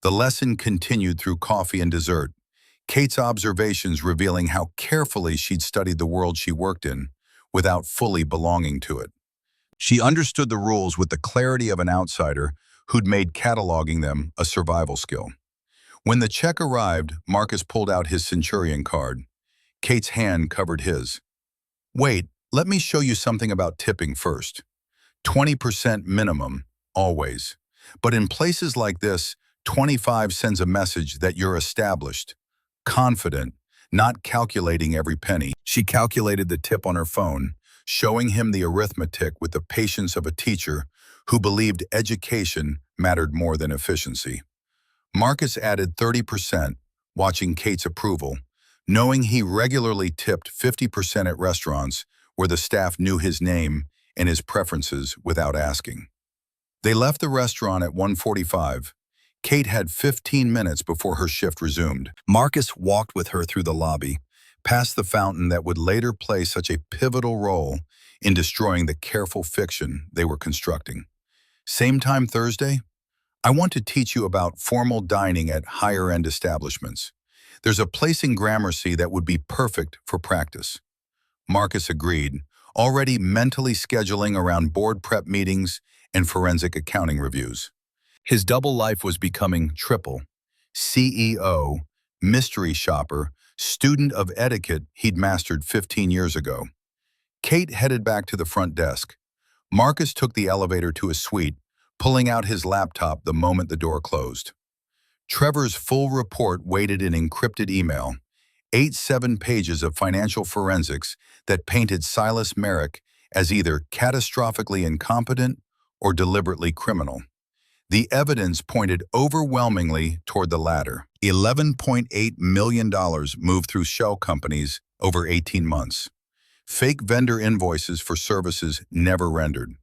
The lesson continued through coffee and dessert, Kate's observations revealing how carefully she'd studied the world she worked in without fully belonging to it. She understood the rules with the clarity of an outsider who'd made cataloging them a survival skill. When the check arrived, Marcus pulled out his Centurion card. Kate's hand covered his. "Wait, let me show you something about tipping first. 20% minimum, always. But in places like this, 25 sends a message that you're established, confident, not calculating every penny." She calculated the tip on her phone, showing him the arithmetic with the patience of a teacher who believed education mattered more than efficiency. Marcus added 30%, watching Kate's approval, knowing he regularly tipped 50% at restaurants where the staff knew his name and his preferences without asking. They left the restaurant at 1:45. Kate had 15 minutes before her shift resumed. Marcus walked with her through the lobby, past the fountain that would later play such a pivotal role in destroying the careful fiction they were constructing. "Same time Thursday? I want to teach you about formal dining at higher-end establishments. There's a place in Gramercy that would be perfect for practice." Marcus agreed, already mentally scheduling around board prep meetings and forensic accounting reviews. His double life was becoming triple. CEO, mystery shopper, student of etiquette he'd mastered 15 years ago. Kate headed back to the front desk. Marcus took the elevator to his suite, pulling out his laptop the moment the door closed. Trevor's full report waited in encrypted email, 7 pages of financial forensics that painted Silas Merrick as either catastrophically incompetent or deliberately criminal. The evidence pointed overwhelmingly toward the latter. $11.8 million moved through shell companies over 18 months. Fake vendor invoices for services never rendered.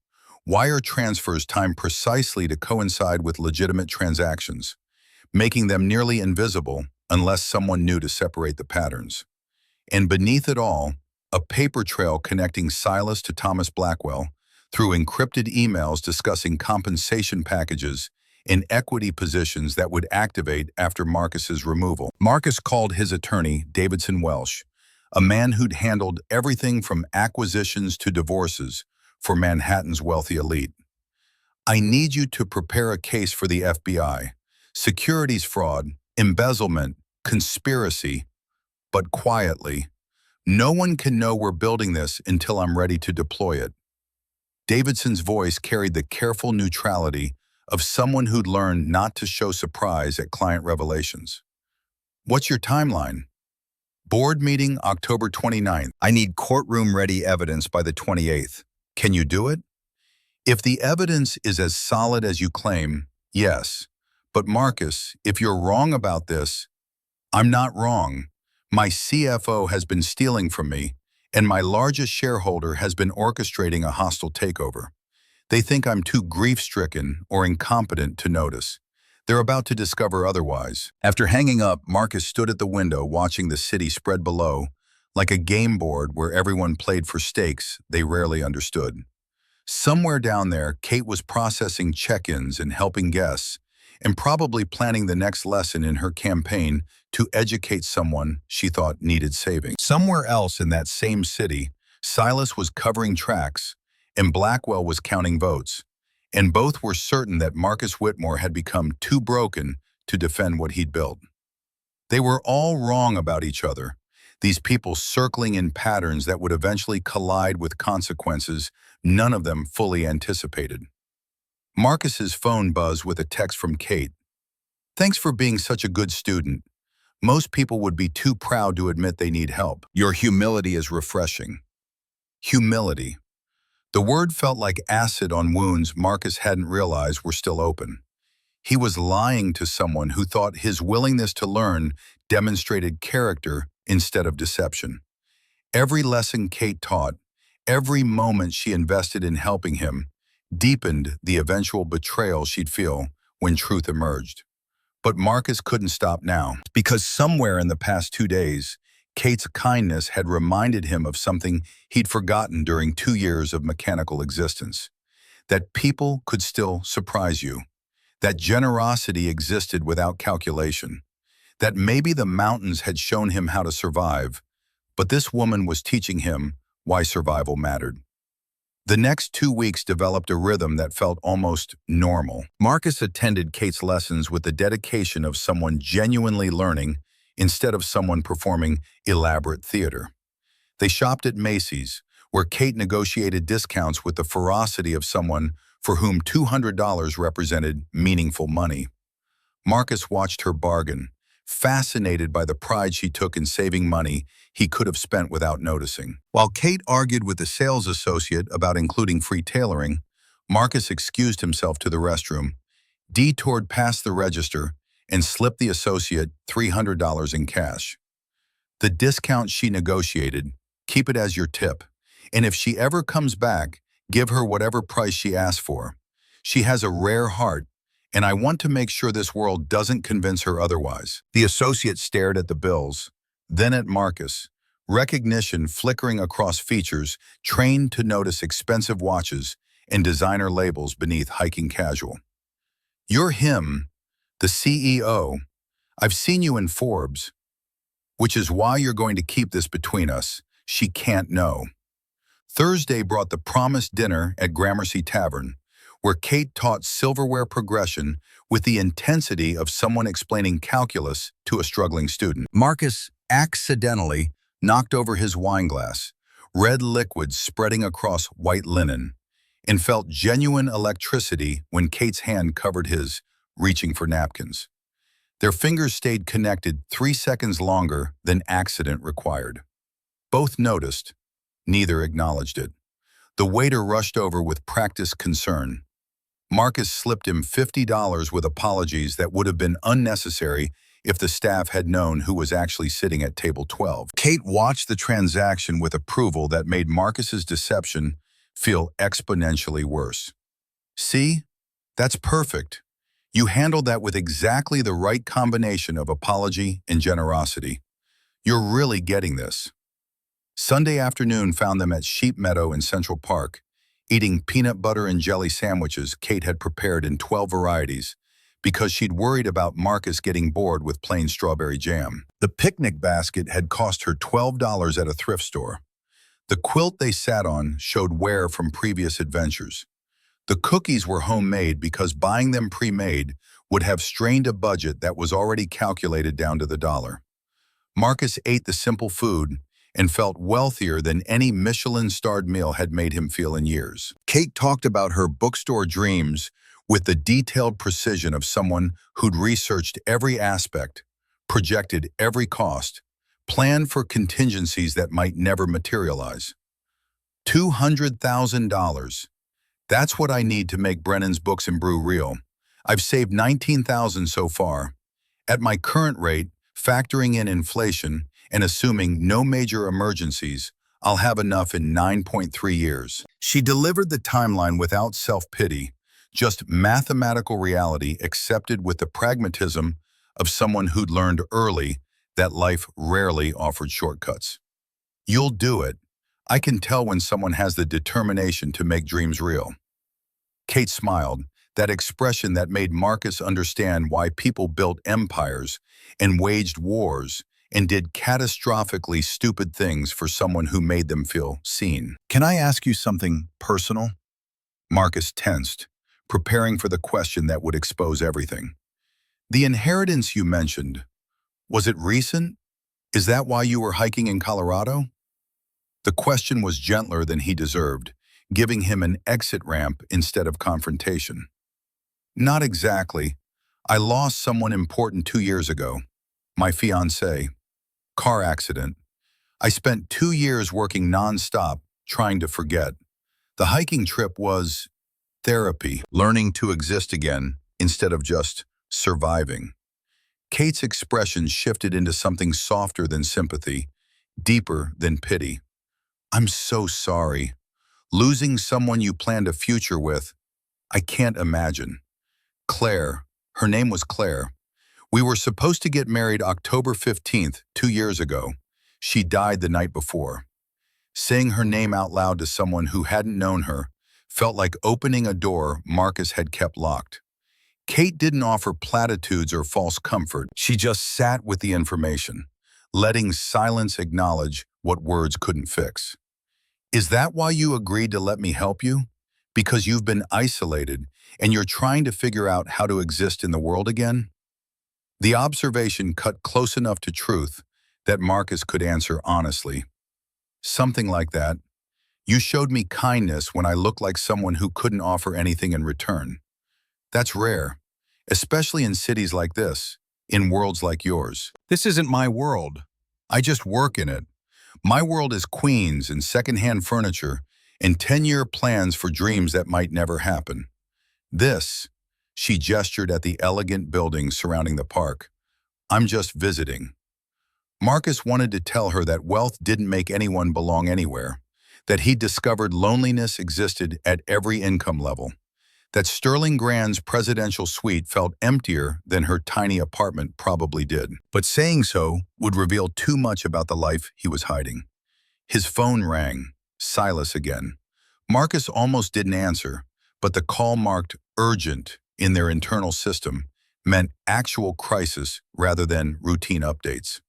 Wire transfers timed precisely to coincide with legitimate transactions, making them nearly invisible unless someone knew to separate the patterns. And beneath it all, a paper trail connecting Silas to Thomas Blackwell through encrypted emails discussing compensation packages and equity positions that would activate after Marcus's removal. Marcus called his attorney, Davidson Welsh, a man who'd handled everything from acquisitions to divorces for Manhattan's wealthy elite. "I need you to prepare a case for the FBI. Securities fraud, embezzlement, conspiracy, but quietly. No one can know we're building this until I'm ready to deploy it." Davidson's voice carried the careful neutrality of someone who'd learned not to show surprise at client revelations. "What's your timeline?" "Board meeting October 29th. I need courtroom-ready evidence by the 28th. Can you do it?" "If the evidence is as solid as you claim, yes. But Marcus, if you're wrong about this..." "I'm not wrong. My CFO has been stealing from me, and my largest shareholder has been orchestrating a hostile takeover. They think I'm too grief-stricken or incompetent to notice. They're about to discover otherwise." After hanging up, Marcus stood at the window watching the city spread below, like a game board where everyone played for stakes they rarely understood. Somewhere down there, Kate was processing check-ins and helping guests, and probably planning the next lesson in her campaign to educate someone she thought needed saving. Somewhere else in that same city, Silas was covering tracks, and Blackwell was counting votes, and both were certain that Marcus Whitmore had become too broken to defend what he'd built. They were all wrong about each other, these people circling in patterns that would eventually collide with consequences none of them fully anticipated. Marcus's phone buzzed with a text from Kate. "Thanks for being such a good student. Most people would be too proud to admit they need help. Your humility is refreshing." Humility. The word felt like acid on wounds Marcus hadn't realized were still open. He was lying to someone who thought his willingness to learn demonstrated character instead of deception. Every lesson Kate taught, every moment she invested in helping him, deepened the eventual betrayal she'd feel when truth emerged. But Marcus couldn't stop now, because somewhere in the past 2 days, Kate's kindness had reminded him of something he'd forgotten during 2 years of mechanical existence. That people could still surprise you. That generosity existed without calculation. That maybe the mountains had shown him how to survive, but this woman was teaching him why survival mattered. The next 2 weeks developed a rhythm that felt almost normal. Marcus attended Kate's lessons with the dedication of someone genuinely learning instead of someone performing elaborate theater. They shopped at Macy's, where Kate negotiated discounts with the ferocity of someone for whom $200 represented meaningful money. Marcus watched her bargain, fascinated by the pride she took in saving money he could have spent without noticing. While Kate argued with the sales associate about including free tailoring, Marcus excused himself to the restroom, detoured past the register, and slipped the associate $300 in cash. "The discount she negotiated, keep it as your tip, and if she ever comes back, give her whatever price she asks for. She has a rare heart, and I want to make sure this world doesn't convince her otherwise." The associate stared at the bills, then at Marcus, recognition flickering across features trained to notice expensive watches and designer labels beneath hiking casual. "You're him, the CEO. I've seen you in Forbes. Which is why you're going to keep this between us. She can't know." Thursday brought the promised dinner at Gramercy Tavern, where Kate taught silverware progression with the intensity of someone explaining calculus to a struggling student. Marcus accidentally knocked over his wineglass, red liquid spreading across white linen, and felt genuine electricity when Kate's hand covered his, reaching for napkins. Their fingers stayed connected 3 seconds longer than accident required. Both noticed. Neither acknowledged it. The waiter rushed over with practiced concern. Marcus slipped him $50 with apologies that would have been unnecessary if the staff had known who was actually sitting at table 12. Kate watched the transaction with approval that made Marcus's deception feel exponentially worse. See? That's perfect. You handled that with exactly the right combination of apology and generosity. You're really getting this. Sunday afternoon found them at Sheep Meadow in Central Park, eating peanut butter and jelly sandwiches Kate had prepared in 12 varieties because she'd worried about Marcus getting bored with plain strawberry jam. The picnic basket had cost her $12 at a thrift store. The quilt they sat on showed wear from previous adventures. The cookies were homemade because buying them pre-made would have strained a budget that was already calculated down to the dollar. Marcus ate the simple food and felt wealthier than any Michelin-starred meal had made him feel in years. Kate talked about her bookstore dreams with the detailed precision of someone who'd researched every aspect, projected every cost, planned for contingencies that might never materialize. $200,000. That's what I need to make Brennan's Books and Brew real. I've saved $19,000 so far. At my current rate, factoring in inflation and assuming no major emergencies, I'll have enough in 9.3 years. She delivered the timeline without self-pity, just mathematical reality accepted with the pragmatism of someone who'd learned early that life rarely offered shortcuts. You'll do it. I can tell when someone has the determination to make dreams real. Kate smiled, that expression that made Marcus understand why people built empires and waged wars and did catastrophically stupid things for someone who made them feel seen. Can I ask you something personal? Marcus tensed, preparing for the question that would expose everything. The inheritance you mentioned, was it recent? Is that why you were hiking in Colorado? The question was gentler than he deserved, giving him an exit ramp instead of confrontation. Not exactly. I lost someone important 2 years ago. My fiancée. Car accident. I spent 2 years working non-stop, trying to forget. The hiking trip was therapy, learning to exist again instead of just surviving. Kate's expression shifted into something softer than sympathy, deeper than pity. I'm so sorry. Losing someone you planned a future with, I can't imagine. Claire, her name was Claire. We were supposed to get married October 15th, 2 years ago. She died the night before. Saying her name out loud to someone who hadn't known her felt like opening a door Marcus had kept locked. Kate didn't offer platitudes or false comfort. She just sat with the information, letting silence acknowledge what words couldn't fix. Is that why you agreed to let me help you? Because you've been isolated and you're trying to figure out how to exist in the world again? The observation cut close enough to truth that Marcus could answer honestly. Something like that. You showed me kindness when I looked like someone who couldn't offer anything in return. That's rare, especially in cities like this, in worlds like yours. This isn't my world. I just work in it. My world is Queens and secondhand furniture and 10-year plans for dreams that might never happen. This, she gestured at the elegant buildings surrounding the park. I'm just visiting. Marcus wanted to tell her that wealth didn't make anyone belong anywhere, that he discovered loneliness existed at every income level, that Sterling Grand's presidential suite felt emptier than her tiny apartment probably did. But saying so would reveal too much about the life he was hiding. His phone rang. Silas again. Marcus almost didn't answer, but the call marked urgent in their internal system meant actual crisis rather than routine updates.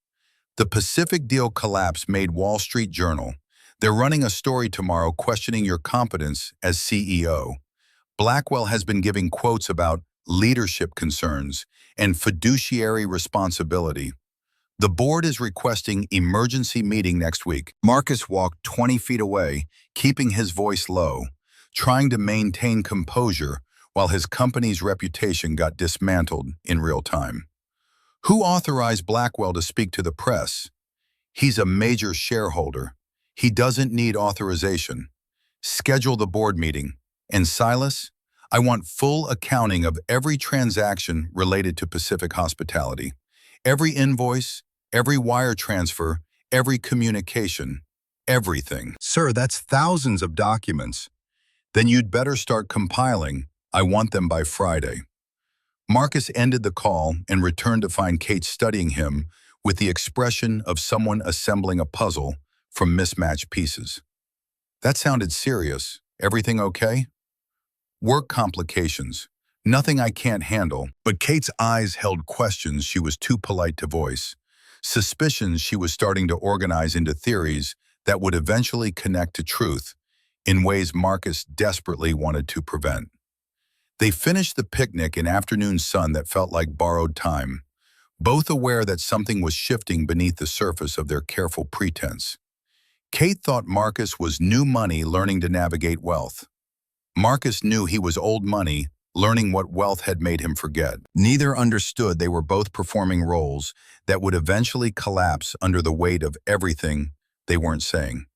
The Pacific deal collapse made Wall Street Journal. They're running a story tomorrow questioning your competence as CEO. Blackwell has been giving quotes about leadership concerns and fiduciary responsibility. The board is requesting emergency meeting next week. Marcus walked 20 feet away, keeping his voice low, trying to maintain composure while his company's reputation got dismantled in real time. Who authorized Blackwell to speak to the press? He's a major shareholder. He doesn't need authorization. Schedule the board meeting. And Silas, I want full accounting of every transaction related to Pacific Hospitality. Every invoice, every wire transfer, every communication, everything. Sir, that's thousands of documents. Then you'd better start compiling. I want them by Friday. Marcus ended the call and returned to find Kate studying him with the expression of someone assembling a puzzle from mismatched pieces. That sounded serious. Everything okay? Work complications. Nothing I can't handle. But Kate's eyes held questions she was too polite to voice. Suspicions she was starting to organize into theories that would eventually connect to truth in ways Marcus desperately wanted to prevent. They finished the picnic in afternoon sun that felt like borrowed time, both aware that something was shifting beneath the surface of their careful pretense. Kate thought Marcus was new money learning to navigate wealth. Marcus knew he was old money learning what wealth had made him forget. Neither understood they were both performing roles that would eventually collapse under the weight of everything they weren't saying.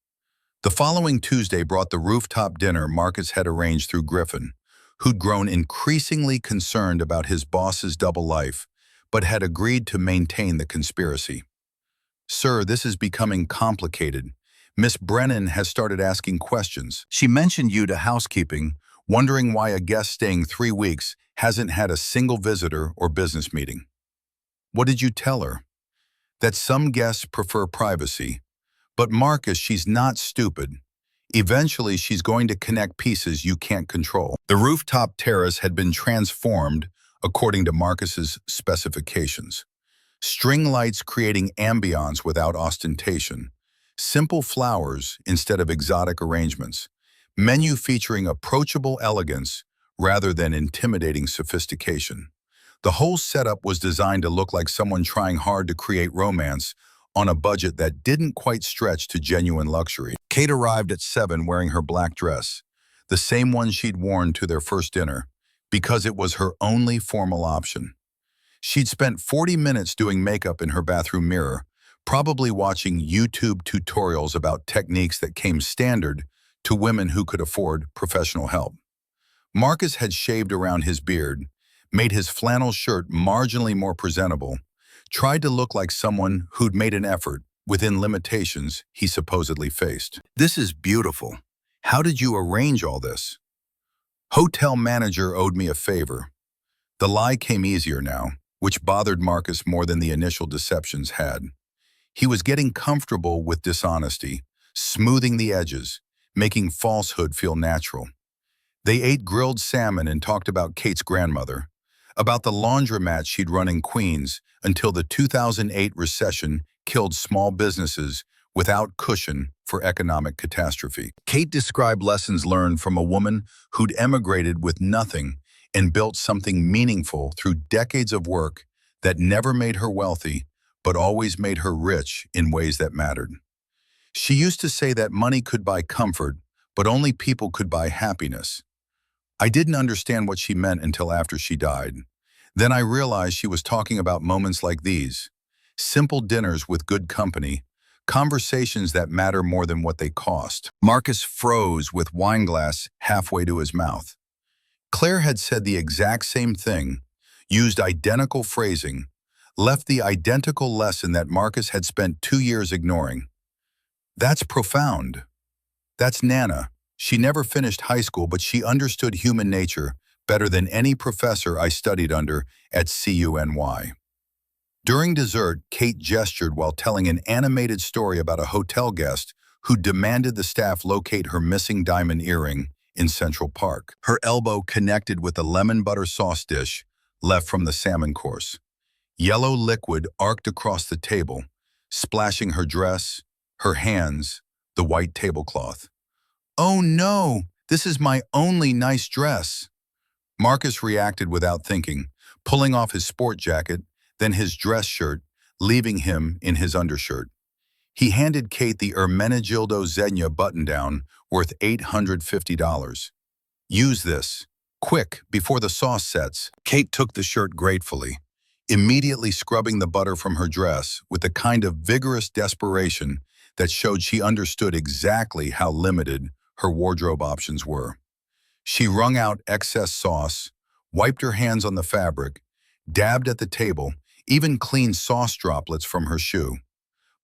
The following Tuesday brought the rooftop dinner Marcus had arranged through Griffin, who'd grown increasingly concerned about his boss's double life, but had agreed to maintain the conspiracy. Sir, this is becoming complicated. Miss Brennan has started asking questions. She mentioned you to housekeeping, wondering why a guest staying 3 weeks hasn't had a single visitor or business meeting. What did you tell her? That some guests prefer privacy. But Marcus, she's not stupid. Eventually, she's going to connect pieces you can't control. The rooftop terrace had been transformed according to Marcus's specifications. String lights creating ambiance without ostentation. Simple flowers instead of exotic arrangements. Menu featuring approachable elegance rather than intimidating sophistication. The whole setup was designed to look like someone trying hard to create romance on a budget that didn't quite stretch to genuine luxury. Kate arrived at 7 wearing her black dress, the same one she'd worn to their first dinner, because it was her only formal option. She'd spent 40 minutes doing makeup in her bathroom mirror, probably watching YouTube tutorials about techniques that came standard to women who could afford professional help. Marcus had shaved around his beard, made his flannel shirt marginally more presentable, tried to look like someone who'd made an effort within limitations he supposedly faced. This is beautiful. How did you arrange all this? Hotel manager owed me a favor. The lie came easier now, which bothered Marcus more than the initial deceptions had. He was getting comfortable with dishonesty, smoothing the edges, making falsehood feel natural. They ate grilled salmon and talked about Kate's grandmother, about the laundromat she'd run in Queens until the 2008 recession killed small businesses without cushion for economic catastrophe. Kate described lessons learned from a woman who'd emigrated with nothing and built something meaningful through decades of work that never made her wealthy, but always made her rich in ways that mattered. She used to say that money could buy comfort, but only people could buy happiness. I didn't understand what she meant until after she died. Then I realized she was talking about moments like these. Simple dinners with good company, conversations that matter more than what they cost. Marcus froze with wine glass halfway to his mouth. Claire had said the exact same thing, used identical phrasing, left the identical lesson that Marcus had spent 2 years ignoring. That's profound. That's Nana. She never finished high school, but she understood human nature better than any professor I studied under at CUNY. During dessert, Kate gestured while telling an animated story about a hotel guest who demanded the staff locate her missing diamond earring in Central Park. Her elbow connected with a lemon butter sauce dish left from the salmon course. Yellow liquid arced across the table, splashing her dress, her hands, the white tablecloth. "Oh no, this is my only nice dress." Marcus reacted without thinking, pulling off his sport jacket, then his dress shirt, leaving him in his undershirt. He handed Kate the Ermenegildo Zegna button-down worth $850. "Use this. Quick, before the sauce sets." Kate took the shirt gratefully. immediately scrubbing the butter from her dress with a kind of vigorous desperation that showed she understood exactly how limited her wardrobe options were. She wrung out excess sauce, wiped her hands on the fabric, dabbed at the table, even cleaned sauce droplets from her shoe.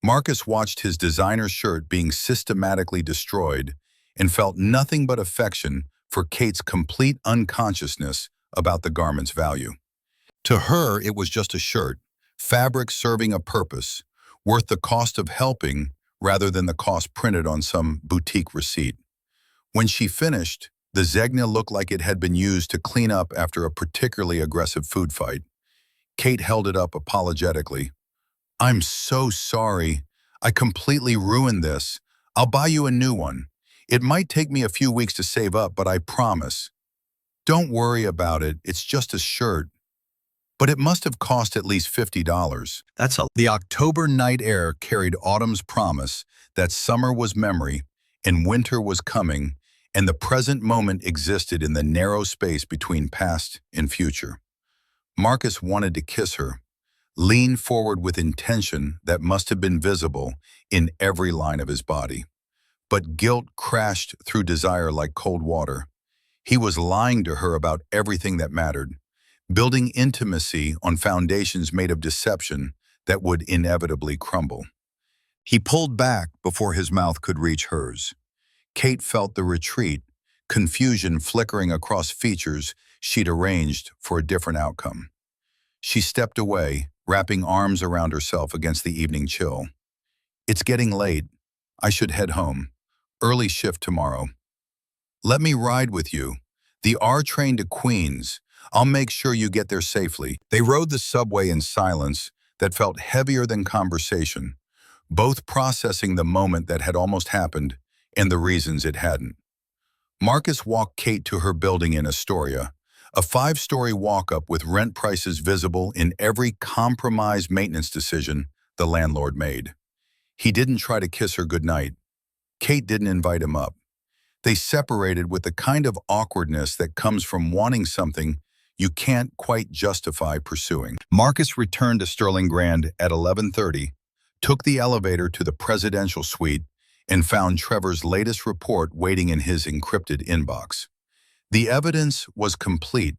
Marcus watched his designer shirt being systematically destroyed and felt nothing but affection for Kate's complete unconsciousness about the garment's value. To her, it was just a shirt, fabric serving a purpose, worth the cost of helping rather than the cost printed on some boutique receipt. When she finished, the Zegna looked like it had been used to clean up after a particularly aggressive food fight. Kate held it up apologetically. "I'm so sorry. I completely ruined this. I'll buy you a new one. It might take me a few weeks to save up, but I promise. Don't worry about it. It's just a shirt." But it must have cost at least $50. The October night air carried autumn's promise that summer was memory and winter was coming, and the present moment existed in the narrow space between past and future. Marcus wanted to kiss her, lean forward with intention that must have been visible in every line of his body. But guilt crashed through desire like cold water. He was lying to her about everything that mattered, building intimacy on foundations made of deception that would inevitably crumble. He pulled back before his mouth could reach hers. Kate felt the retreat, confusion flickering across features she'd arranged for a different outcome. She stepped away, wrapping arms around herself against the evening chill. "It's getting late. I should head home. Early shift tomorrow." "Let me ride with you. The R train to Queens. I'll make sure you get there safely." They rode the subway in silence that felt heavier than conversation, both processing the moment that had almost happened and the reasons it hadn't. Marcus walked Kate to her building in Astoria, a 5-story walk-up with rent prices visible in every compromised maintenance decision the landlord made. He didn't try to kiss her goodnight. Kate didn't invite him up. They separated with the kind of awkwardness that comes from wanting something you can't quite justify pursuing. Marcus returned to Sterling Grand at 11:30, took the elevator to the presidential suite, and found Trevor's latest report waiting in his encrypted inbox. The evidence was complete.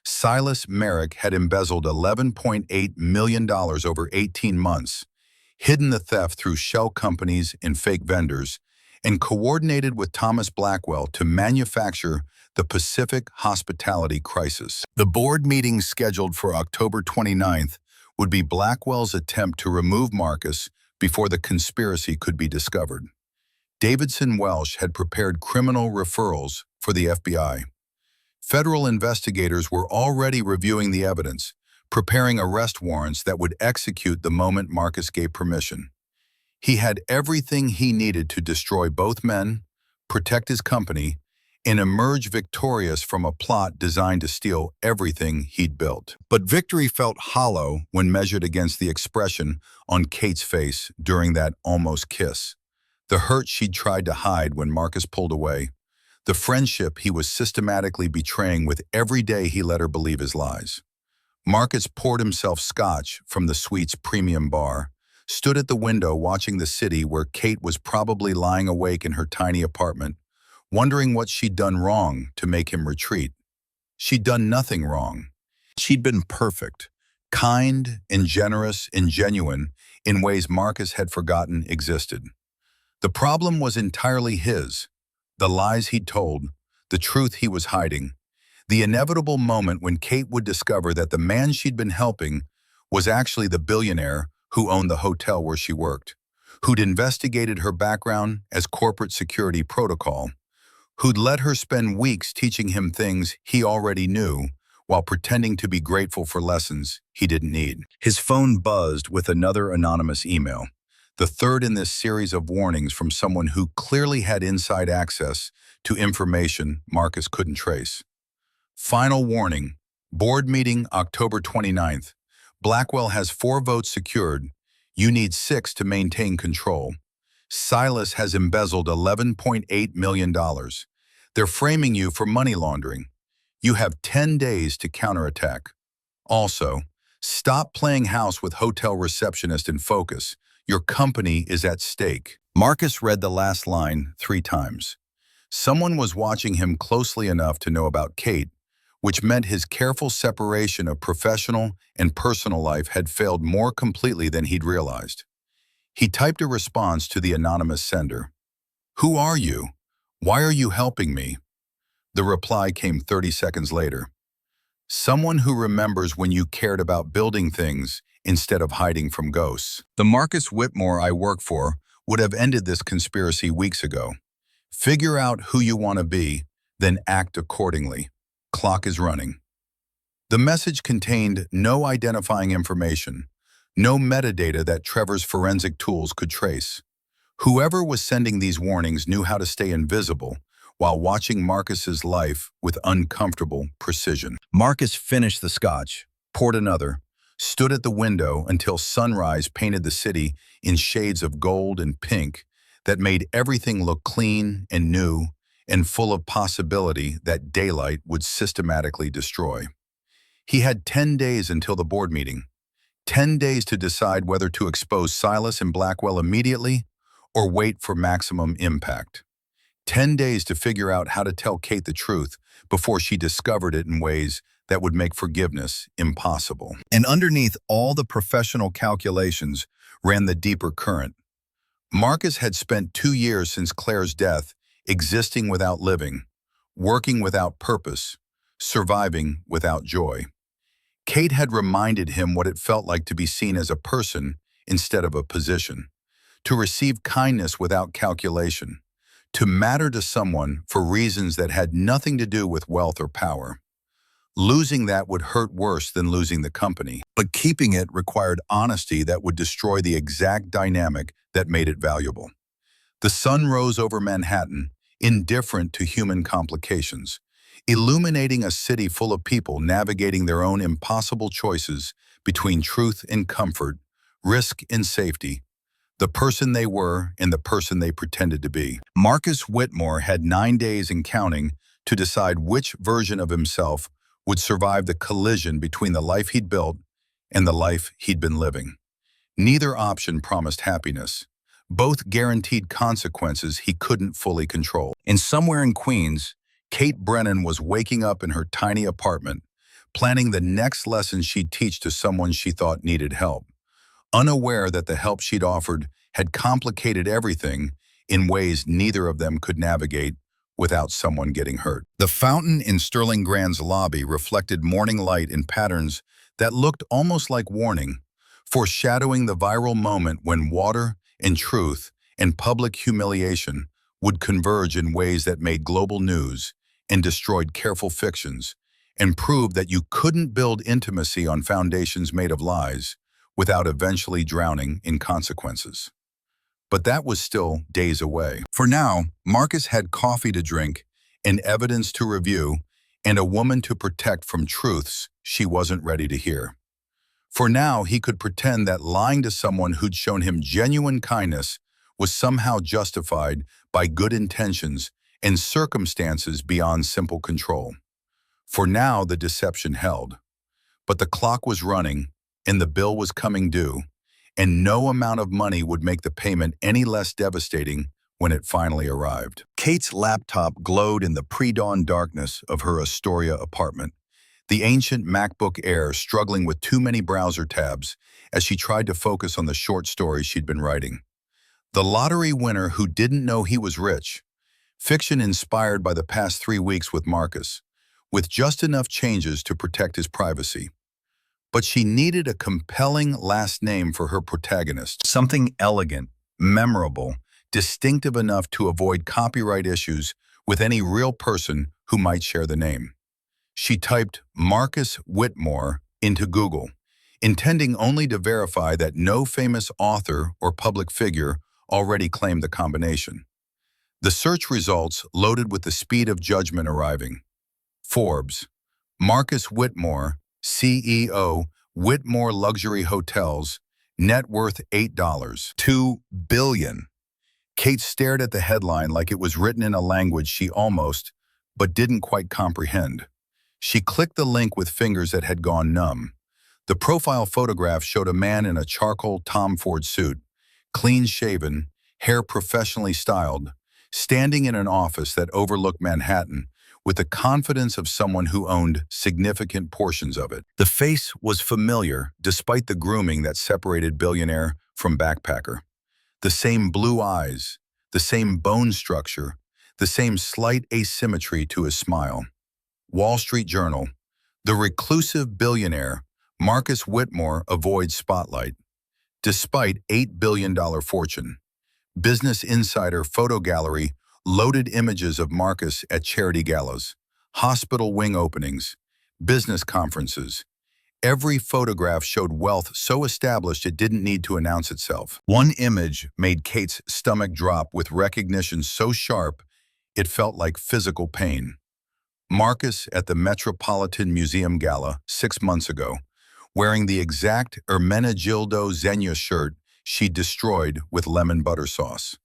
Silas Merrick had embezzled $11.8 million over 18 months, hidden the theft through shell companies and fake vendors, and coordinated with Thomas Blackwell to manufacture the Pacific hospitality crisis. The board meeting scheduled for October 29th would be Blackwell's attempt to remove Marcus before the conspiracy could be discovered. Davidson Welsh had prepared criminal referrals for the FBI. Federal investigators were already reviewing the evidence, preparing arrest warrants that would execute the moment Marcus gave permission. He had everything he needed to destroy both men, protect his company, and emerge victorious from a plot designed to steal everything he'd built. But victory felt hollow when measured against the expression on Kate's face during that almost kiss. The hurt she'd tried to hide when Marcus pulled away. The friendship he was systematically betraying with every day he let her believe his lies. Marcus poured himself scotch from the suite's premium bar, stood at the window watching the city where Kate was probably lying awake in her tiny apartment, wondering what she'd done wrong to make him retreat. She'd done nothing wrong. She'd been perfect, kind and generous and genuine in ways Marcus had forgotten existed. The problem was entirely his, the lies he'd told, the truth he was hiding, the inevitable moment when Kate would discover that the man she'd been helping was actually the billionaire who owned the hotel where she worked, who'd investigated her background as corporate security protocol, who'd let her spend weeks teaching him things he already knew while pretending to be grateful for lessons he didn't need. His phone buzzed with another anonymous email, the third in this series of warnings from someone who clearly had inside access to information Marcus couldn't trace. Final warning, board meeting October 29th. Blackwell has 4 votes secured. You need 6 to maintain control. Silas has embezzled $11.8 million. They're framing you for money laundering. You have 10 days to counterattack. Also, Stop playing house with hotel receptionist and focus. Your company is at stake. Marcus read the last line 3 times. Someone was watching him closely enough to know about Kate, which meant his careful separation of professional and personal life had failed more completely than he'd realized. He typed a response to the anonymous sender. "Who are you? Why are you helping me?" The reply came 30 seconds later. "Someone who remembers when you cared about building things instead of hiding from ghosts." The Marcus Whitmore I work for would have ended this conspiracy weeks ago. Figure out who you want to be, then act accordingly. Clock is running. The message contained no identifying information, no metadata that Trevor's forensic tools could trace. Whoever was sending these warnings knew how to stay invisible while watching Marcus's life with uncomfortable precision. Marcus finished the scotch, poured another, stood at the window until sunrise painted the city in shades of gold and pink that made everything look clean and new and full of possibility that daylight would systematically destroy. He had 10 days until the board meeting, 10 days to decide whether to expose Silas and Blackwell immediately or wait for maximum impact. 10 days to figure out how to tell Kate the truth before she discovered it in ways that would make forgiveness impossible. And underneath all the professional calculations ran the deeper current. Marcus had spent 2 years since Claire's death existing without living, working without purpose, surviving without joy. Kate had reminded him what it felt like to be seen as a person instead of a position, to receive kindness without calculation, to matter to someone for reasons that had nothing to do with wealth or power. Losing that would hurt worse than losing the company, but keeping it required honesty that would destroy the exact dynamic that made it valuable. The sun rose over Manhattan, indifferent to human complications, illuminating a city full of people navigating their own impossible choices between truth and comfort, risk and safety, the person they were and the person they pretended to be. Marcus Whitmore had 9 days and counting to decide which version of himself would survive the collision between the life he'd built and the life he'd been living. Neither option promised happiness. Both guaranteed consequences he couldn't fully control. And somewhere in Queens, Kate Brennan was waking up in her tiny apartment, planning the next lesson she'd teach to someone she thought needed help, unaware that the help she'd offered had complicated everything in ways neither of them could navigate without someone getting hurt. The fountain in Sterling Grand's lobby reflected morning light in patterns that looked almost like warning, foreshadowing the viral moment when water and truth and public humiliation would converge in ways that made global news and destroyed careful fictions, and proved that you couldn't build intimacy on foundations made of lies without eventually drowning in consequences. But that was still days away. For now, Marcus had coffee to drink, and evidence to review, and a woman to protect from truths she wasn't ready to hear. For now, he could pretend that lying to someone who'd shown him genuine kindness was somehow justified by good intentions and circumstances beyond simple control. For now, the deception held. But the clock was running, and the bill was coming due, and no amount of money would make the payment any less devastating when it finally arrived. Kate's laptop glowed in the pre-dawn darkness of her Astoria apartment, the ancient MacBook Air struggling with too many browser tabs as she tried to focus on the short story she'd been writing. The lottery winner who didn't know he was rich, fiction inspired by the past 3 weeks with Marcus, with just enough changes to protect his privacy. But she needed a compelling last name for her protagonist, something elegant, memorable, distinctive enough to avoid copyright issues with any real person who might share the name. She typed Marcus Whitmore into Google, intending only to verify that no famous author or public figure already claimed the combination. The search results loaded with the speed of judgment arriving. Forbes, Marcus Whitmore, CEO, Whitmore Luxury Hotels, net worth $8, $2 billion. Kate stared at the headline like it was written in a language she almost, but didn't quite comprehend. She clicked the link with fingers that had gone numb. The profile photograph showed a man in a charcoal Tom Ford suit, clean-shaven, hair professionally styled, standing in an office that overlooked Manhattan with the confidence of someone who owned significant portions of it. The face was familiar despite the grooming that separated billionaire from backpacker. The same blue eyes, the same bone structure, the same slight asymmetry to his smile. Wall Street Journal. The reclusive billionaire, Marcus Whitmore, avoids spotlight. Despite $8 billion fortune. Business Insider photo gallery loaded images of Marcus at charity galas, hospital wing openings, business conferences. Every photograph showed wealth so established it didn't need to announce itself. One image made Kate's stomach drop with recognition so sharp it felt like physical pain. Marcus at the Metropolitan Museum Gala 6 months ago, wearing the exact Ermenegildo Zegna shirt she destroyed with lemon butter sauce.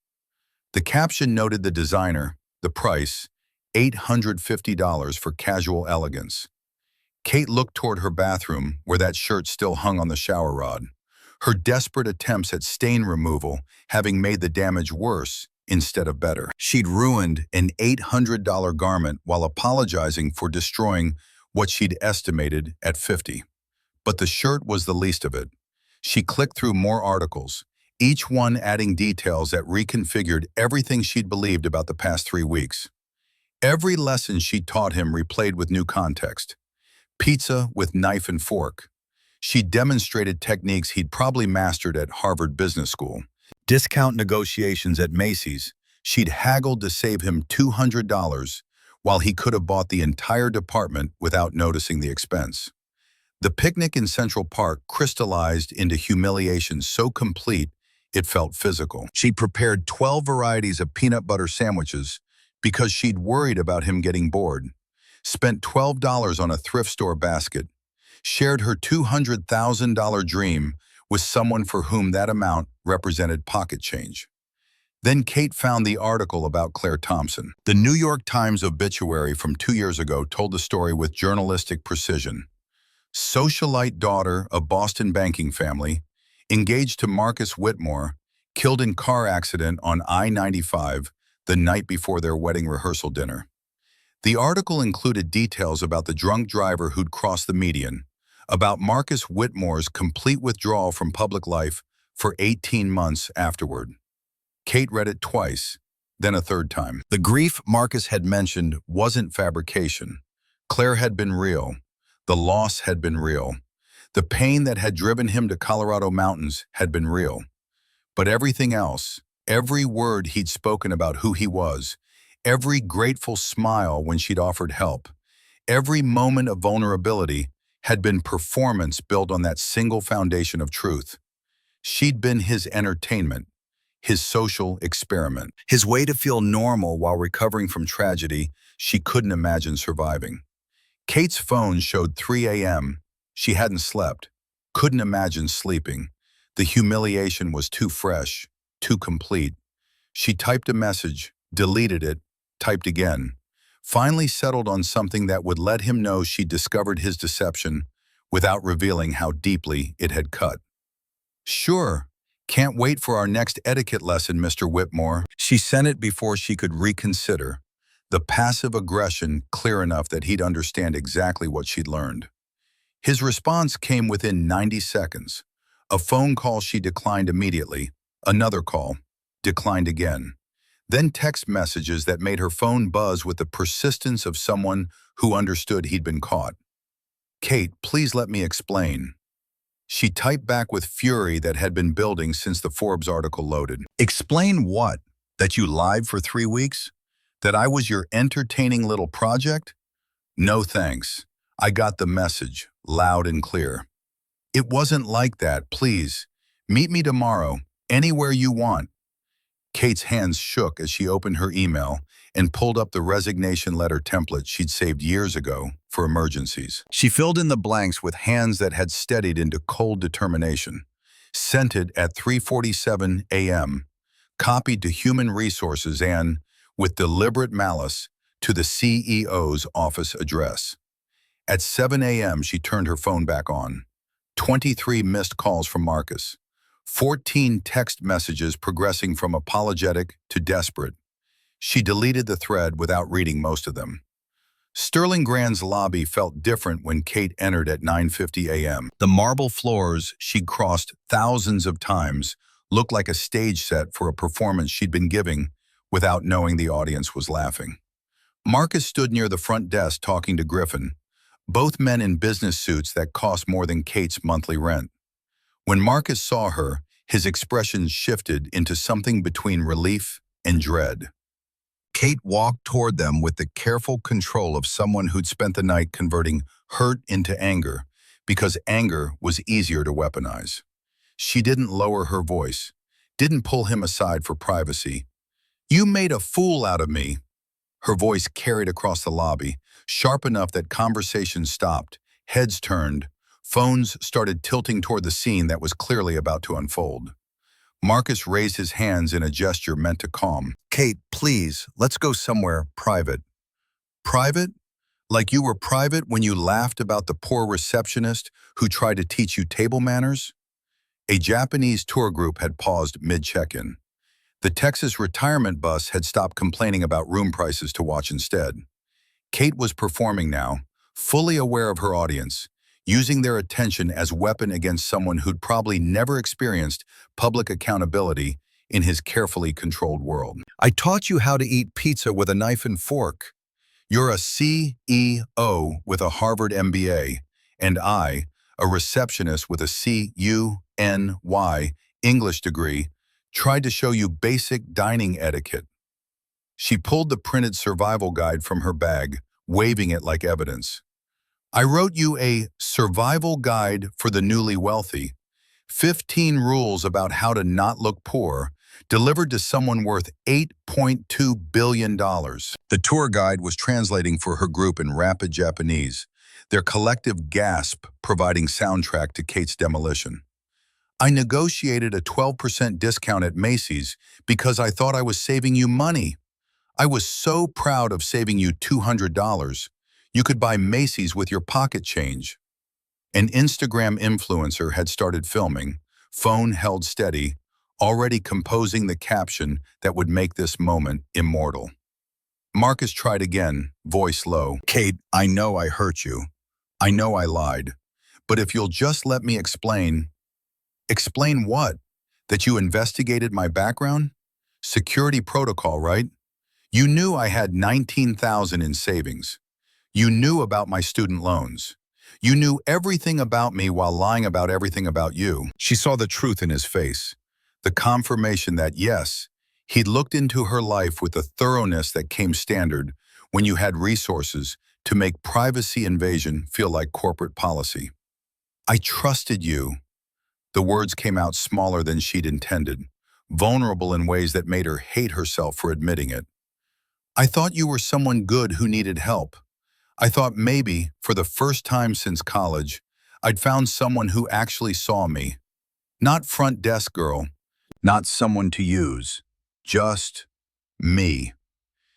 The caption noted the designer, the price, $850 for casual elegance. Kate looked toward her bathroom, where that shirt still hung on the shower rod, her desperate attempts at stain removal having made the damage worse instead of better. She'd ruined an $800 garment while apologizing for destroying what she'd estimated at $50. But the shirt was the least of it. She clicked through more articles, each one adding details that reconfigured everything she'd believed about the past 3 weeks. Every lesson she'd taught him replayed with new context. Pizza with knife and fork. She demonstrated techniques he'd probably mastered at Harvard Business School. Discount negotiations at Macy's. She'd haggled to save him $200 while he could have bought the entire department without noticing the expense. The picnic in Central Park crystallized into humiliation so complete it felt physical. She'd prepared 12 varieties of peanut butter sandwiches because she'd worried about him getting bored, spent $12 on a thrift store basket, shared her $200,000 dream with someone for whom that amount represented pocket change. Then Kate found the article about Claire Thompson. The New York Times obituary from 2 years ago told the story with journalistic precision. Socialite daughter of Boston banking family, engaged to Marcus Whitmore, killed in car accident on I-95 the night before their wedding rehearsal dinner. The article included details about the drunk driver who'd crossed the median, about Marcus Whitmore's complete withdrawal from public life for 18 months afterward. Kate read it twice, then a third time. The grief Marcus had mentioned wasn't fabrication. Claire had been real. The loss had been real. The pain that had driven him to Colorado mountains had been real. But everything else, every word he'd spoken about who he was, every grateful smile when she'd offered help, every moment of vulnerability had been performance built on that single foundation of truth. She'd been his entertainment, his social experiment, his way to feel normal while recovering from tragedy she couldn't imagine surviving. Kate's phone showed 3 a.m. She hadn't slept, couldn't imagine sleeping. The humiliation was too fresh, too complete. She typed a message, deleted it, typed again, finally settled on something that would let him know she'd discovered his deception without revealing how deeply it had cut. Sure, can't wait for our next etiquette lesson, Mr. Whitmore. She sent it before she could reconsider, the passive aggression clear enough that he'd understand exactly what she'd learned. His response came within 90 seconds. A phone call she declined immediately, another call, declined again. Then text messages that made her phone buzz with the persistence of someone who understood he'd been caught. Kate, please let me explain. She typed back with fury that had been building since the Forbes article loaded. Explain what? That you lied for 3 weeks? That I was your entertaining little project? No thanks. I got the message, loud and clear. It wasn't like that, please. Meet me tomorrow, anywhere you want. Kate's hands shook as she opened her email and pulled up the resignation letter template she'd saved years ago for emergencies. She filled in the blanks with hands that had steadied into cold determination, sent it at 3:47 a.m., copied to Human Resources and, with deliberate malice, to the CEO's office address. At 7 a.m., she turned her phone back on. 23 missed calls from Marcus, 14 text messages progressing from apologetic to desperate. She deleted the thread without reading most of them. Sterling Grand's lobby felt different when Kate entered at 9:50 a.m. The marble floors she'd crossed thousands of times looked like a stage set for a performance she'd been giving without knowing the audience was laughing. Marcus stood near the front desk talking to Griffin, both men in business suits that cost more than Kate's monthly rent. When Marcus saw her, his expression shifted into something between relief and dread. Kate walked toward them with the careful control of someone who'd spent the night converting hurt into anger, because anger was easier to weaponize. She didn't lower her voice, didn't pull him aside for privacy. "You made a fool out of me." Her voice carried across the lobby, sharp enough that conversations stopped, heads turned, phones started tilting toward the scene that was clearly about to unfold. Marcus raised his hands in a gesture meant to calm. "Kate, please, let's go somewhere private." "Private? Like you were private when you laughed about the poor receptionist who tried to teach you table manners?" A Japanese tour group had paused mid-check-in. The Texas retirement bus had stopped complaining about room prices to watch instead. Kate was performing now, fully aware of her audience, using their attention as weapon against someone who'd probably never experienced public accountability in his carefully controlled world. "I taught you how to eat pizza with a knife and fork. You're a CEO with a Harvard MBA, and I, a receptionist with a CUNY English degree, tried to show you basic dining etiquette." She pulled the printed survival guide from her bag, waving it like evidence. "I wrote you a survival guide for the newly wealthy. 15 rules about how to not look poor, delivered to someone worth $8.2 billion. The tour guide was translating for her group in rapid Japanese, their collective gasp providing soundtrack to Kate's demolition. "I negotiated a 12% discount at Macy's because I thought I was saving you money. I was so proud of saving you $200. You could buy Macy's with your pocket change." An Instagram influencer had started filming, phone held steady, already composing the caption that would make this moment immortal. Marcus tried again, voice low. "Kate, I know I hurt you. I know I lied. But if you'll just let me explain." "Explain what? That you investigated my background? Security protocol, right? You knew I had $19,000 in savings. You knew about my student loans. You knew everything about me while lying about everything about you." She saw the truth in his face, the confirmation that, yes, he'd looked into her life with the thoroughness that came standard when you had resources to make privacy invasion feel like corporate policy. "I trusted you." The words came out smaller than she'd intended, vulnerable in ways that made her hate herself for admitting it. "I thought you were someone good who needed help. I thought maybe, for the first time since college, I'd found someone who actually saw me. Not front desk girl, not someone to use, just me."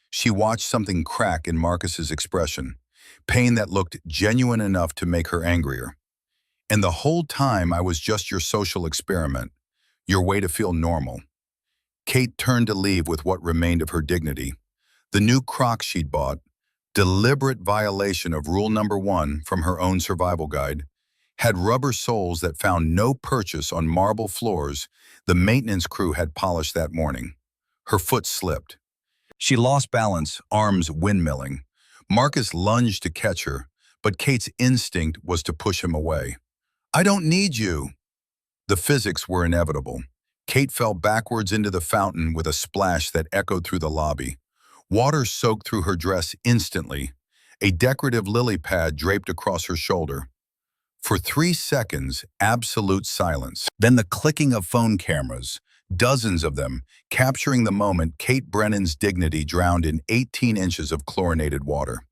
She watched something crack in Marcus's expression, pain that looked genuine enough to make her angrier. "And the whole time I was just your social experiment, your way to feel normal." Kate turned to leave with what remained of her dignity. The new Crocs she'd bought, deliberate violation of rule number 1 from her own survival guide, had rubber soles that found no purchase on marble floors the maintenance crew had polished that morning. Her foot slipped. She lost balance, arms windmilling. Marcus lunged to catch her, but Kate's instinct was to push him away. "I don't need you." The physics were inevitable. Kate fell backwards into the fountain with a splash that echoed through the lobby. Water soaked through her dress instantly, a decorative lily pad draped across her shoulder. For 3 seconds, absolute silence. Then the clicking of phone cameras, dozens of them, capturing the moment Kate Brennan's dignity drowned in 18 inches of chlorinated water.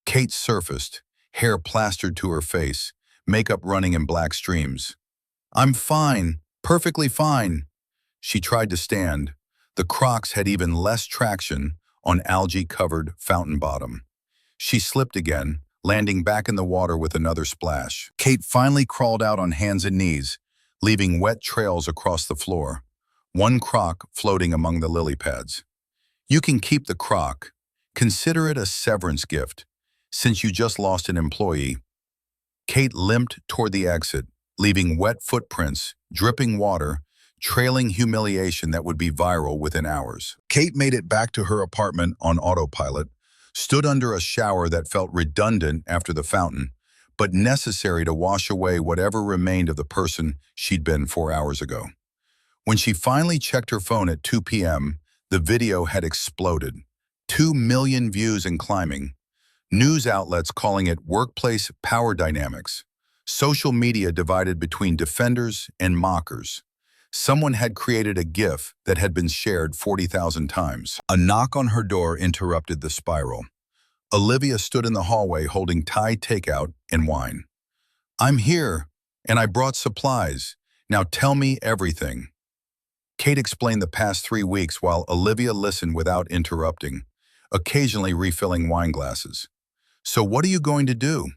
Kate surfaced, hair plastered to her face, makeup running in black streams. "I'm fine, perfectly fine." She tried to stand. The Crocs had even less traction on algae-covered fountain bottom. She slipped again, landing back in the water with another splash. Kate finally crawled out on hands and knees, leaving wet trails across the floor, one crock floating among the lily pads. You can keep the crock. Consider it a severance gift, since you just lost an employee. Kate limped toward the exit, leaving wet footprints, dripping water, trailing humiliation that would be viral within hours. Kate made it back to her apartment on autopilot, stood under a shower that felt redundant after the fountain, but necessary to wash away whatever remained of the person she'd been 4 hours ago. When she finally checked her phone at 2 p.m., the video had exploded. 2 million views and climbing. News outlets calling it workplace power dynamics. Social media divided between defenders and mockers. Someone had created a GIF that had been shared 40,000 times. A knock on her door interrupted the spiral. Olivia stood in the hallway holding Thai takeout and wine. "I'm here, and I brought supplies. Now tell me everything." Kate explained the past 3 weeks while Olivia listened without interrupting, occasionally refilling wine glasses. "So what are you going to do?"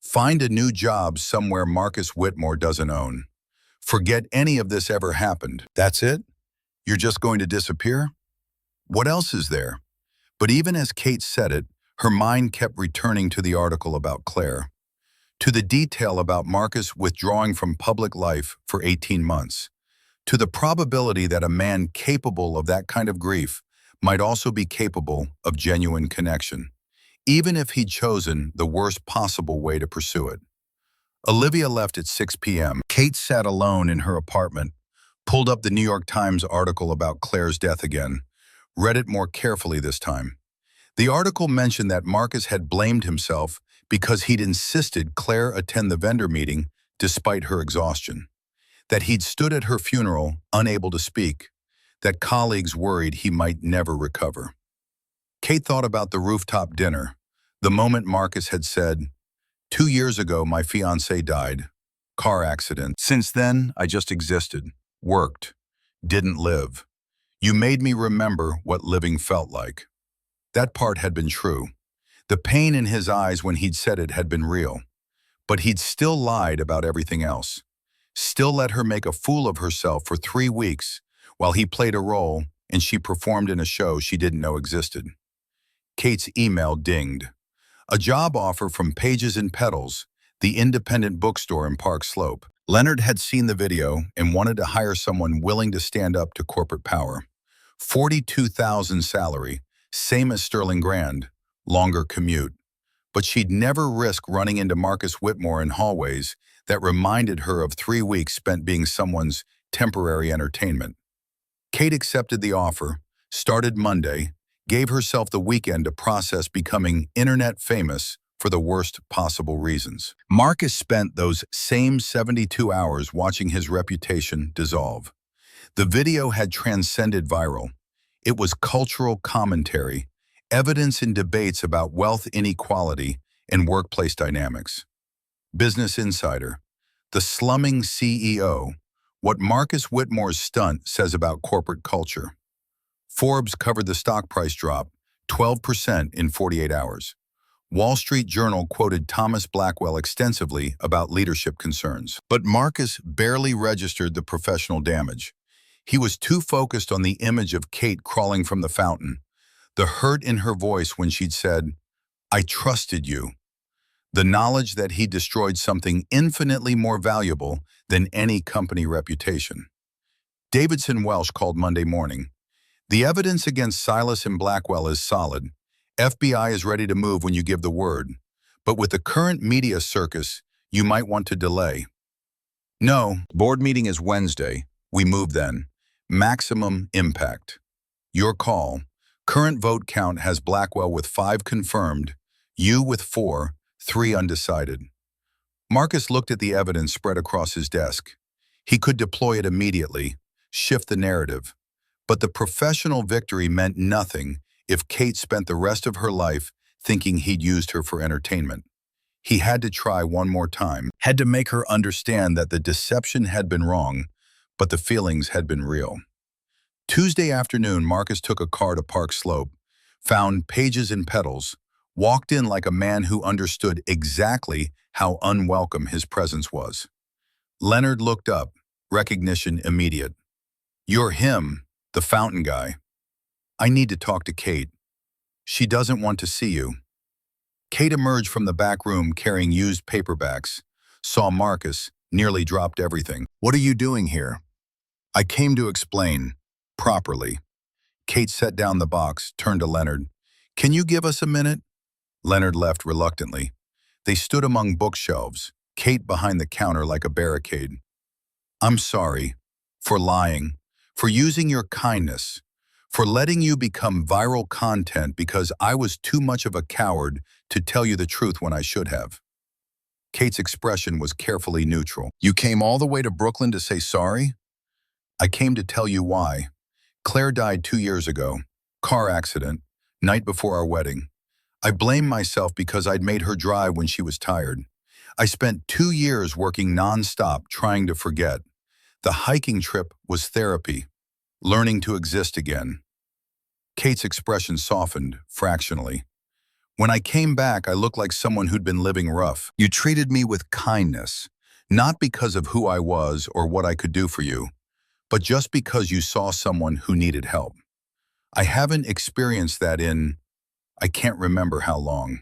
"Find a new job somewhere Marcus Whitmore doesn't own. Forget any of this ever happened." "That's it? You're just going to disappear?" "What else is there?" But even as Kate said it, her mind kept returning to the article about Claire, to the detail about Marcus withdrawing from public life for 18 months, to the probability that a man capable of that kind of grief might also be capable of genuine connection, even if he'd chosen the worst possible way to pursue it. Olivia left at 6 p.m. Kate sat alone in her apartment, pulled up the New York Times article about Claire's death again, read it more carefully this time. The article mentioned that Marcus had blamed himself because he'd insisted Claire attend the vendor meeting despite her exhaustion, that he'd stood at her funeral unable to speak, that colleagues worried he might never recover. Kate thought about the rooftop dinner, the moment Marcus had said, "2 years ago, my fiancée died. Car accident. Since then, I just existed, worked, didn't live. You made me remember what living felt like." That part had been true. The pain in his eyes when he'd said it had been real. But he'd still lied about everything else. Still let her make a fool of herself for 3 weeks while he played a role and she performed in a show she didn't know existed. Kate's email dinged. A job offer from Pages and Petals, the independent bookstore in Park Slope. Leonard had seen the video and wanted to hire someone willing to stand up to corporate power. $42,000 salary, same as Sterling Grand, longer commute. But she'd never risk running into Marcus Whitmore in hallways that reminded her of 3 weeks spent being someone's temporary entertainment. Kate accepted the offer, started Monday, gave herself the weekend to process becoming internet famous for the worst possible reasons. Marcus spent those same 72 hours watching his reputation dissolve. The video had transcended viral. It was cultural commentary, evidence in debates about wealth inequality and workplace dynamics. Business Insider, the slumming CEO, what Marcus Whitmore's stunt says about corporate culture. Forbes covered the stock price drop, 12% in 48 hours. Wall Street Journal quoted Thomas Blackwell extensively about leadership concerns. But Marcus barely registered the professional damage. He was too focused on the image of Kate crawling from the fountain, the hurt in her voice when she'd said, "I trusted you," the knowledge that he destroyed something infinitely more valuable than any company reputation. Davidson Welsh called Monday morning. "The evidence against Silas and Blackwell is solid. FBI is ready to move when you give the word. But with the current media circus, you might want to delay." "No, board meeting is Wednesday. We move then. Maximum impact." "Your call. Current vote count has Blackwell with 5 confirmed, you with 4, 3 undecided." Marcus looked at the evidence spread across his desk. He could deploy it immediately, shift the narrative. But the professional victory meant nothing if Kate spent the rest of her life thinking he'd used her for entertainment. He had to try one more time, had to make her understand that the deception had been wrong, but the feelings had been real. Tuesday afternoon, Marcus took a car to Park Slope, found Pages and Petals, walked in like a man who understood exactly how unwelcome his presence was. Leonard looked up, recognition immediate. "You're him, the fountain guy. I need to talk to Kate. She doesn't want to see you." Kate emerged from the back room carrying used paperbacks, saw Marcus, nearly dropped everything. "What are you doing here?" "I came to explain, properly." Kate set down the box, turned to Leonard. "Can you give us a minute?" Leonard left reluctantly. They stood among bookshelves, Kate behind the counter like a barricade. "I'm sorry. For lying. For using your kindness. For letting you become viral content because I was too much of a coward to tell you the truth when I should have." Kate's expression was carefully neutral. "You came all the way to Brooklyn to say sorry?" "I came to tell you why. Claire died 2 years ago. Car accident. Night before our wedding. I blame myself because I'd made her drive when she was tired. I spent 2 years working non-stop trying to forget. The hiking trip was therapy. Learning to exist again." Kate's expression softened, fractionally. "When I came back, I looked like someone who'd been living rough. You treated me with kindness, not because of who I was or what I could do for you, but just because you saw someone who needed help. I haven't experienced that in, I can't remember how long.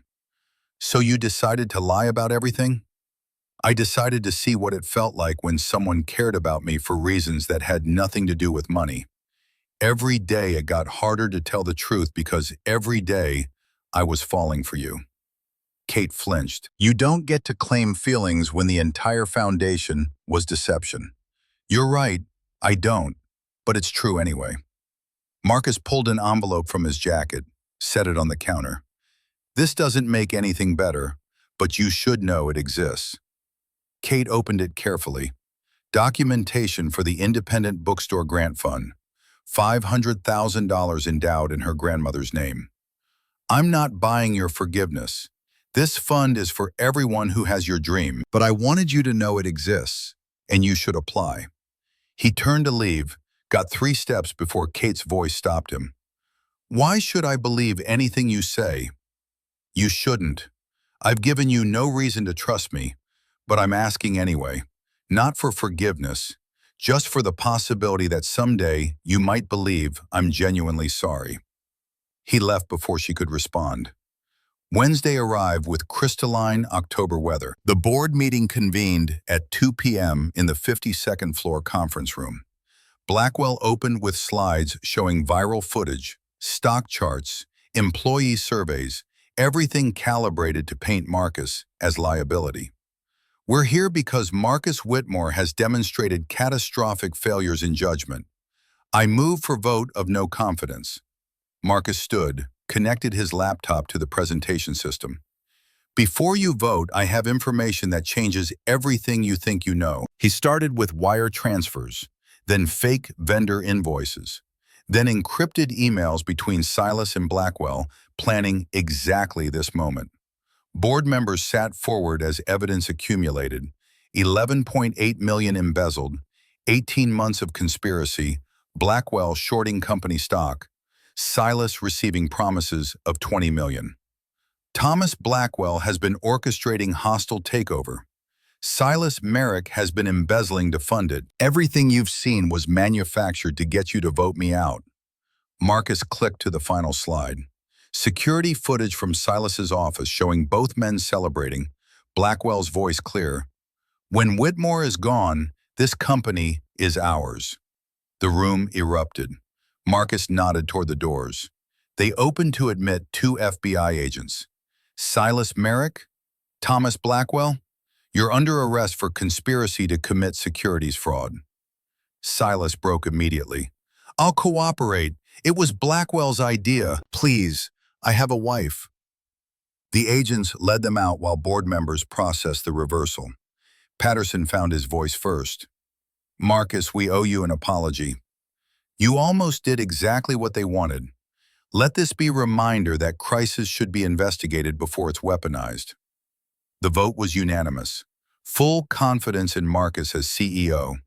So you decided to lie about everything?" "I decided to see what it felt like when someone cared about me for reasons that had nothing to do with money. Every day it got harder to tell the truth because every day I was falling for you." Kate flinched. "You don't get to claim feelings when the entire foundation was deception." "You're right, I don't, but it's true anyway." Marcus pulled an envelope from his jacket, set it on the counter. "This doesn't make anything better, but you should know it exists." Kate opened it carefully. Documentation for the Independent Bookstore Grant Fund. $500,000 endowed in her grandmother's name. "I'm not buying your forgiveness. This fund is for everyone who has your dream, but I wanted you to know it exists, and you should apply." He turned to leave, got 3 steps before Kate's voice stopped him. "Why should I believe anything you say?" "You shouldn't. I've given you no reason to trust me, but I'm asking anyway. Not for forgiveness, just for the possibility that someday you might believe I'm genuinely sorry." He left before she could respond. Wednesday arrived with crystalline October weather. The board meeting convened at 2 p.m. in the 52nd floor conference room. Blackwell opened with slides showing viral footage, stock charts, employee surveys, everything calibrated to paint Marcus as liability. "We're here because Marcus Whitmore has demonstrated catastrophic failures in judgment. I move for vote of no confidence." Marcus stood, connected his laptop to the presentation system. "Before you vote, I have information that changes everything you think you know." He started with wire transfers, then fake vendor invoices, then encrypted emails between Silas and Blackwell, planning exactly this moment. Board members sat forward as evidence accumulated. 11.8 million embezzled, 18 months of conspiracy, Blackwell shorting company stock, Silas receiving promises of 20 million. Thomas Blackwell has been orchestrating hostile takeover. Silas Merrick has been embezzling to fund it. Everything you've seen was manufactured to get you to vote me out. Marcus clicked to the final slide. Security footage from Silas's office showing both men celebrating, Blackwell's voice clear. "When Whitmore is gone, this company is ours." The room erupted. Marcus nodded toward the doors. They opened to admit 2 FBI agents. "Silas Merrick? Thomas Blackwell? You're under arrest for conspiracy to commit securities fraud." Silas broke immediately. "I'll cooperate. It was Blackwell's idea. Please, I have a wife." The agents led them out while board members processed the reversal. Patterson found his voice first. "Marcus, we owe you an apology. You almost did exactly what they wanted. Let this be a reminder that crisis should be investigated before it's weaponized." The vote was unanimous. Full confidence in Marcus as CEO.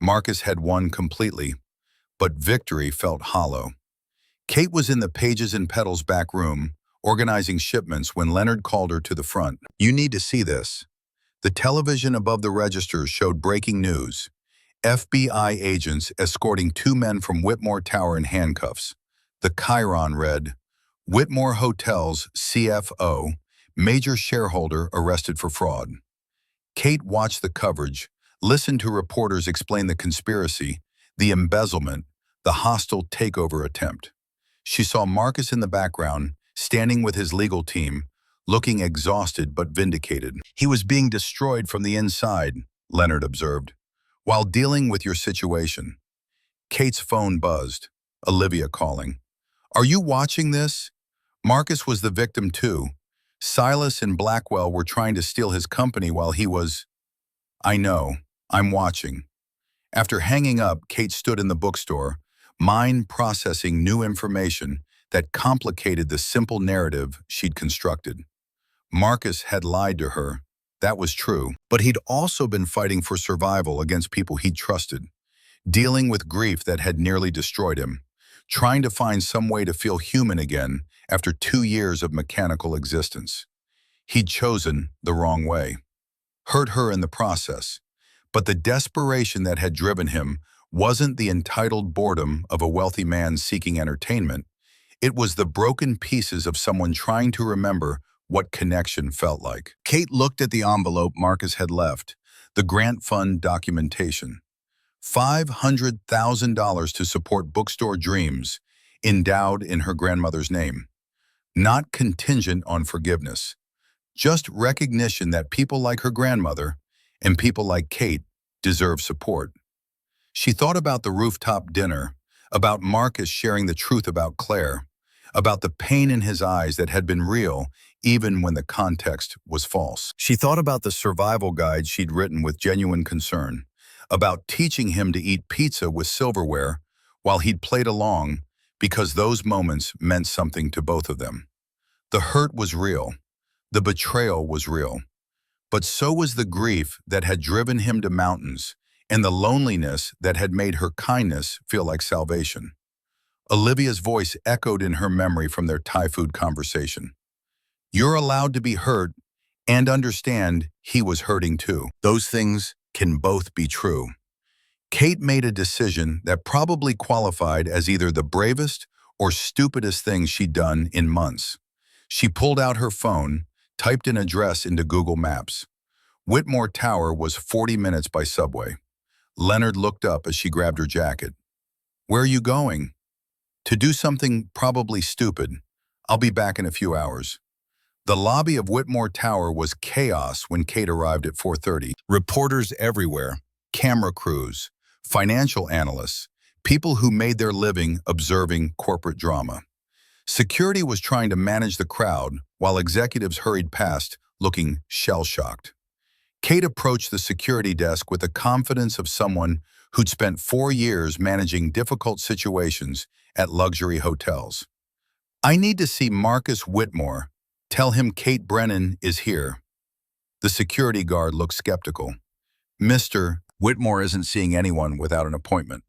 Marcus had won completely, but victory felt hollow. Kate was in the Pages and Petals back room, organizing shipments when Leonard called her to the front. "You need to see this." The television above the register showed breaking news. FBI agents escorting two men from Whitmore Tower in handcuffs. The Chiron read, "Whitmore Hotels CFO, major shareholder arrested for fraud." Kate watched the coverage, listened to reporters explain the conspiracy, the embezzlement, the hostile takeover attempt. She saw Marcus in the background, standing with his legal team, looking exhausted but vindicated. "He was being destroyed from the inside," Leonard observed, "while dealing with your situation." Kate's phone buzzed. Olivia calling. "Are you watching this?" Marcus was the victim too. Silas and Blackwell were trying to steal his company while he was... "I know. I'm watching." After hanging up, Kate stood in the bookstore, mind processing new information that complicated the simple narrative she'd constructed. Marcus had lied to her. That was true. But he'd also been fighting for survival against people he'd trusted, dealing with grief that had nearly destroyed him, trying to find some way to feel human again after 2 years of mechanical existence. He'd chosen the wrong way, hurt her in the process. But the desperation that had driven him wasn't the entitled boredom of a wealthy man seeking entertainment. It was the broken pieces of someone trying to remember what connection felt like. Kate looked at the envelope Marcus had left, the grant fund documentation. $500,000 to support bookstore dreams, endowed in her grandmother's name. Not contingent on forgiveness. Just recognition that people like her grandmother and people like Kate deserve support. She thought about the rooftop dinner, about Marcus sharing the truth about Claire, about the pain in his eyes that had been real even when the context was false. She thought about the survival guide she'd written with genuine concern, about teaching him to eat pizza with silverware while he'd played along because those moments meant something to both of them. The hurt was real. The betrayal was real. But so was the grief that had driven him to mountains and the loneliness that had made her kindness feel like salvation. Olivia's voice echoed in her memory from their Thai food conversation. "You're allowed to be hurt and understand he was hurting too. Those things can both be true." Kate made a decision that probably qualified as either the bravest or stupidest thing she'd done in months. She pulled out her phone, typed an address into Google Maps. Whitmore Tower was 40 minutes by subway. Leonard looked up as she grabbed her jacket. "Where are you going?" "To do something probably stupid. I'll be back in a few hours." The lobby of Whitmore Tower was chaos when Kate arrived at 4:30. Reporters everywhere, camera crews, financial analysts, people who made their living observing corporate drama. Security was trying to manage the crowd while executives hurried past, looking shell-shocked. Kate approached the security desk with the confidence of someone who'd spent 4 years managing difficult situations at luxury hotels. "I need to see Marcus Whitmore. Tell him Kate Brennan is here." The security guard looked skeptical. "Mr. Whitmore isn't seeing anyone without an appointment.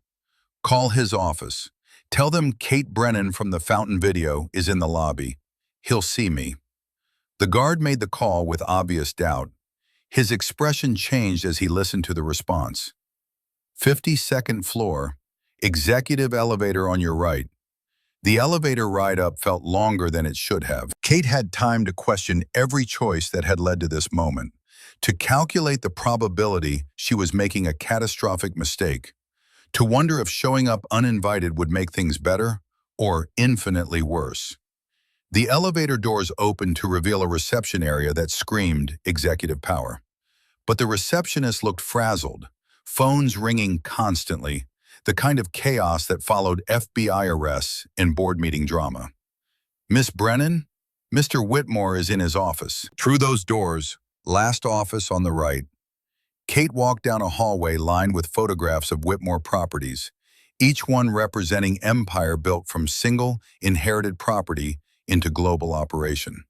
Call his office. Tell them Kate Brennan from the Fountain Video is in the lobby. He'll see me." The guard made the call with obvious doubt. His expression changed as he listened to the response. 52nd floor, executive elevator on your right." The elevator ride up felt longer than it should have. Kate had time to question every choice that had led to this moment, to calculate the probability she was making a catastrophic mistake, to wonder if showing up uninvited would make things better or infinitely worse. The elevator doors opened to reveal a reception area that screamed executive power. But the receptionist looked frazzled, phones ringing constantly, the kind of chaos that followed FBI arrests and board meeting drama. "Miss Brennan, Mr. Whitmore is in his office." Through those doors, last office on the right. Kate walked down a hallway lined with photographs of Whitmore properties, each one representing empire built from single, inherited property into global operation.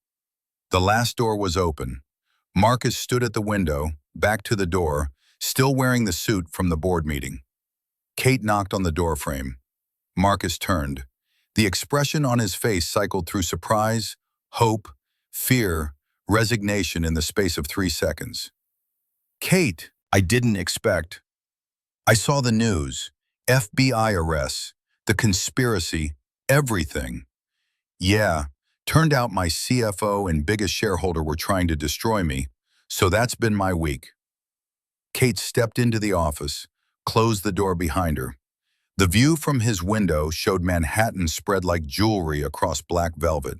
The last door was open. Marcus stood at the window, back to the door, still wearing the suit from the board meeting. Kate knocked on the doorframe. Marcus turned. The expression on his face cycled through surprise, hope, fear, resignation in the space of 3 seconds. Kate, I didn't expect. I saw the news, FBI arrests, the conspiracy, everything. Yeah, turned out my CFO and biggest shareholder were trying to destroy me, so that's been my week. Kate stepped into the office, closed the door behind her. The view from his window showed Manhattan spread like jewelry across black velvet,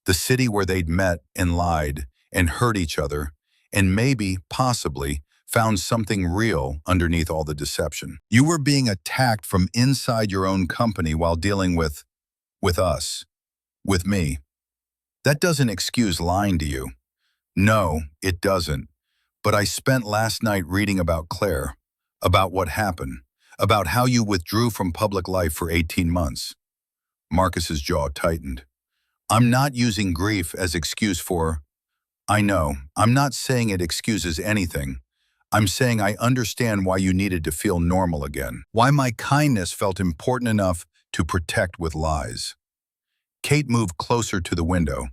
the city where they'd met and lied and hurt each other, and maybe, possibly, found something real underneath all the deception. You were being attacked from inside your own company while dealing with us, with me. That doesn't excuse lying to you. No, it doesn't. But I spent last night reading about Claire, about what happened, about how you withdrew from public life for 18 months. Marcus's jaw tightened. I'm not using grief as excuse for... I know, I'm not saying it excuses anything. I'm saying I understand why you needed to feel normal again. Why my kindness felt important enough to protect with lies. Kate moved closer to the window,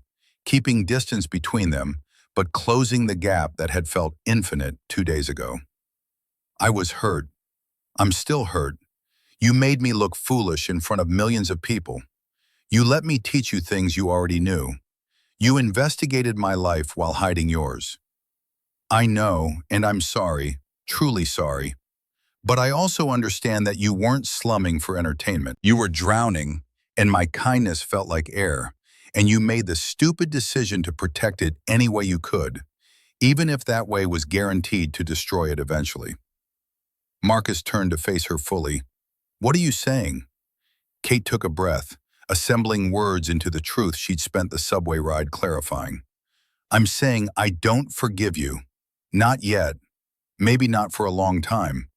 keeping distance between them, but closing the gap that had felt infinite 2 days ago. I was hurt. I'm still hurt. You made me look foolish in front of millions of people. You let me teach you things you already knew. You investigated my life while hiding yours. I know, and I'm sorry, truly sorry. But I also understand that you weren't slumming for entertainment. You were drowning, and my kindness felt like air, and you made the stupid decision to protect it any way you could, even if that way was guaranteed to destroy it eventually. Marcus turned to face her fully. What are you saying? Kate took a breath, assembling words into the truth she'd spent the subway ride clarifying. I'm saying I don't forgive you. Not yet. Maybe not for a long time.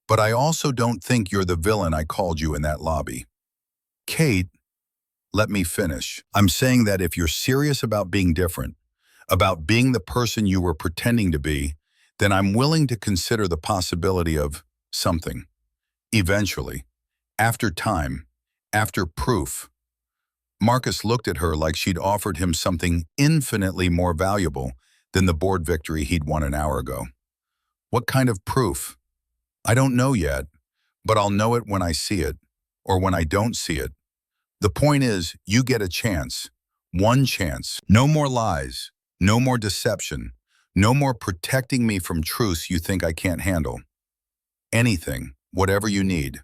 But I also don't think you're the villain I called you in that lobby. Kate, let me finish. I'm saying that if you're serious about being different, about being the person you were pretending to be, then I'm willing to consider the possibility of something. Eventually. After time. After proof. Marcus looked at her like she'd offered him something infinitely more valuable than the board victory he'd won an hour ago. What kind of proof? I don't know yet, but I'll know it when I see it, or when I don't see it. The point is, you get a chance. One chance. No more lies. No more deception. No more protecting me from truths you think I can't handle. Anything, whatever you need.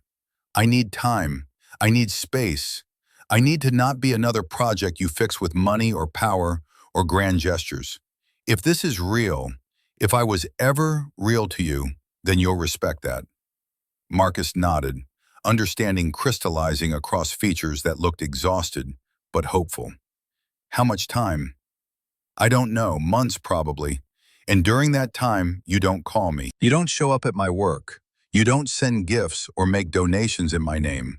I need time. I need space. I need to not be another project you fix with money or power or grand gestures. If this is real, if I was ever real to you, then you'll respect that. Marcus nodded, understanding crystallizing across features that looked exhausted, but hopeful. How much time? I don't know, months probably. And during that time, you don't call me. You don't show up at my work. You don't send gifts or make donations in my name.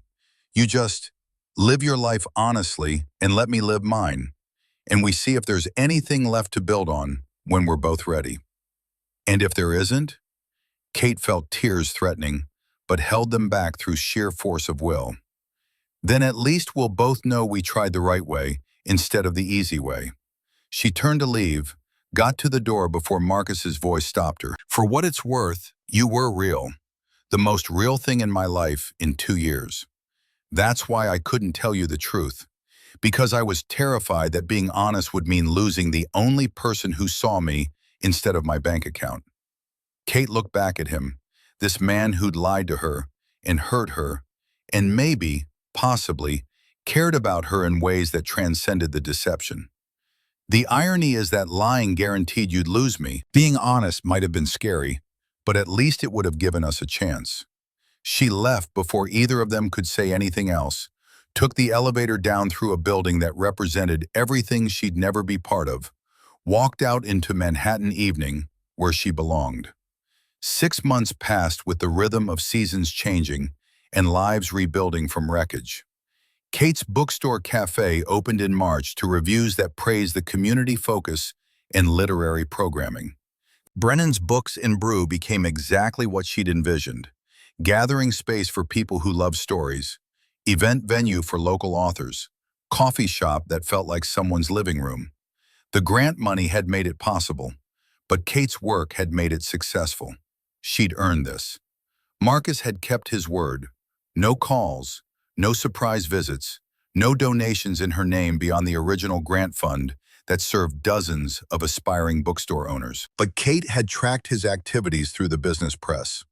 You just live your life honestly and let me live mine. And we see if there's anything left to build on when we're both ready. And if there isn't? Kate felt tears threatening, but held them back through sheer force of will. Then at least we'll both know we tried the right way instead of the easy way. She turned to leave, got to the door before Marcus's voice stopped her. For what it's worth, you were real. The most real thing in my life in 2 years. That's why I couldn't tell you the truth. Because I was terrified that being honest would mean losing the only person who saw me instead of my bank account. Kate looked back at him, this man who'd lied to her and hurt her, and maybe, possibly, cared about her in ways that transcended the deception. The irony is that lying guaranteed you'd lose me. Being honest might have been scary, but at least it would have given us a chance. She left before either of them could say anything else, took the elevator down through a building that represented everything she'd never be part of, walked out into Manhattan evening, where she belonged. 6 months passed with the rhythm of seasons changing and lives rebuilding from wreckage. Kate's Bookstore Cafe opened in March to reviews that praised the community focus and literary programming. Brennan's Books and Brew became exactly what she'd envisioned, gathering space for people who love stories, event venue for local authors, coffee shop that felt like someone's living room. The grant money had made it possible, but Kate's work had made it successful. She'd earned this. Marcus had kept his word. No calls, no surprise visits, no donations in her name beyond the original grant fund that served dozens of aspiring bookstore owners. But Kate had tracked his activities through the business press.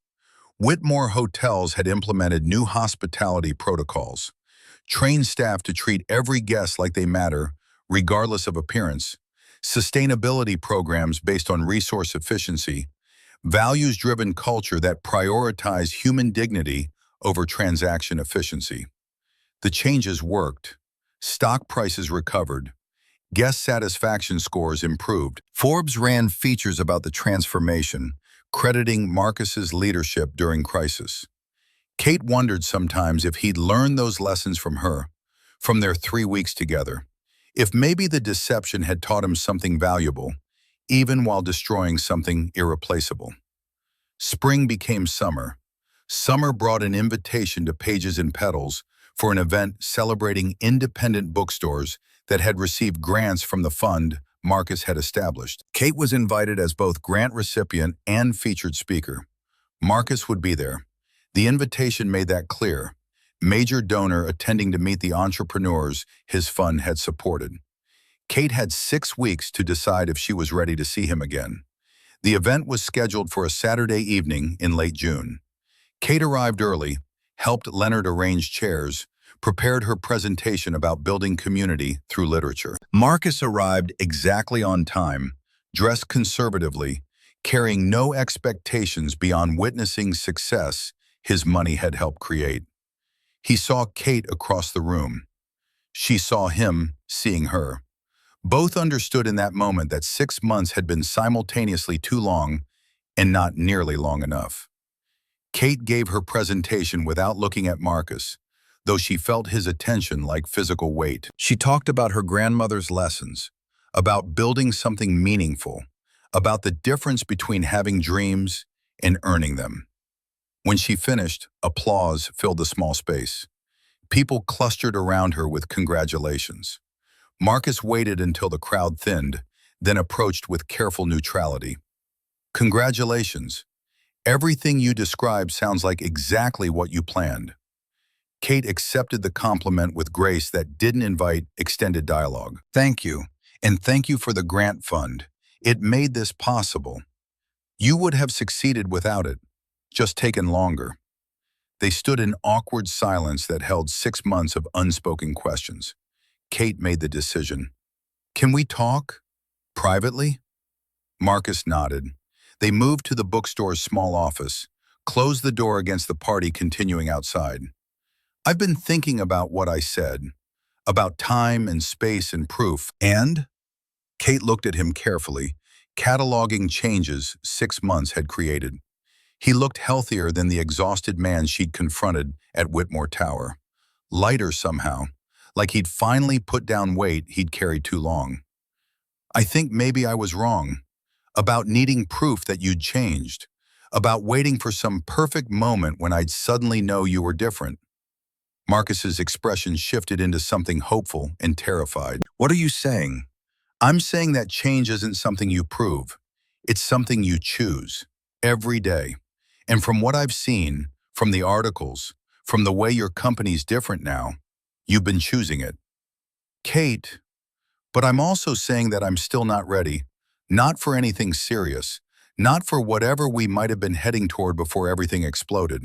Whitmore Hotels had implemented new hospitality protocols, trained staff to treat every guest like they matter, regardless of appearance, sustainability programs based on resource efficiency, values-driven culture that prioritized human dignity over transaction efficiency. The changes worked. Stock prices recovered. Guest satisfaction scores improved. Forbes ran features about the transformation, crediting Marcus's leadership during crisis. Kate wondered sometimes if he'd learned those lessons from her, from their 3 weeks together. If maybe the deception had taught him something valuable, even while destroying something irreplaceable. Spring became summer. Summer brought an invitation to Pages and Petals for an event celebrating independent bookstores that had received grants from the fund Marcus had established. Kate was invited as both grant recipient and featured speaker. Marcus would be there. The invitation made that clear. Major donor attending to meet the entrepreneurs his fund had supported. Kate had 6 weeks to decide if she was ready to see him again. The event was scheduled for a Saturday evening in late June. Kate arrived early, helped Leonard arrange chairs, prepared her presentation about building community through literature. Marcus arrived exactly on time, dressed conservatively, carrying no expectations beyond witnessing success his money had helped create. He saw Kate across the room. She saw him seeing her. Both understood in that moment that 6 months had been simultaneously too long and not nearly long enough. Kate gave her presentation without looking at Marcus, though she felt his attention like physical weight. She talked about her grandmother's lessons, about building something meaningful, about the difference between having dreams and earning them. When she finished, applause filled the small space. People clustered around her with congratulations. Marcus waited until the crowd thinned, then approached with careful neutrality. Congratulations. Everything you described sounds like exactly what you planned. Kate accepted the compliment with grace that didn't invite extended dialogue. Thank you, and thank you for the grant fund. It made this possible. You would have succeeded without it, just taken longer. They stood in awkward silence that held 6 months of unspoken questions. Kate made the decision. Can we talk? Privately? Marcus nodded. They moved to the bookstore's small office, closed the door against the party continuing outside. I've been thinking about what I said, about time and space and proof, and? Kate looked at him carefully, cataloging changes 6 months had created. He looked healthier than the exhausted man she'd confronted at Whitmore Tower. Lighter somehow, like he'd finally put down weight he'd carried too long. I think maybe I was wrong, about needing proof that you'd changed, about waiting for some perfect moment when I'd suddenly know you were different. Marcus's expression shifted into something hopeful and terrified. What are you saying? I'm saying that change isn't something you prove. It's something you choose, every day. And from what I've seen, from the articles, from the way your company's different now, you've been choosing it. Kate, but I'm also saying that I'm still not ready, not for anything serious, not for whatever we might have been heading toward before everything exploded.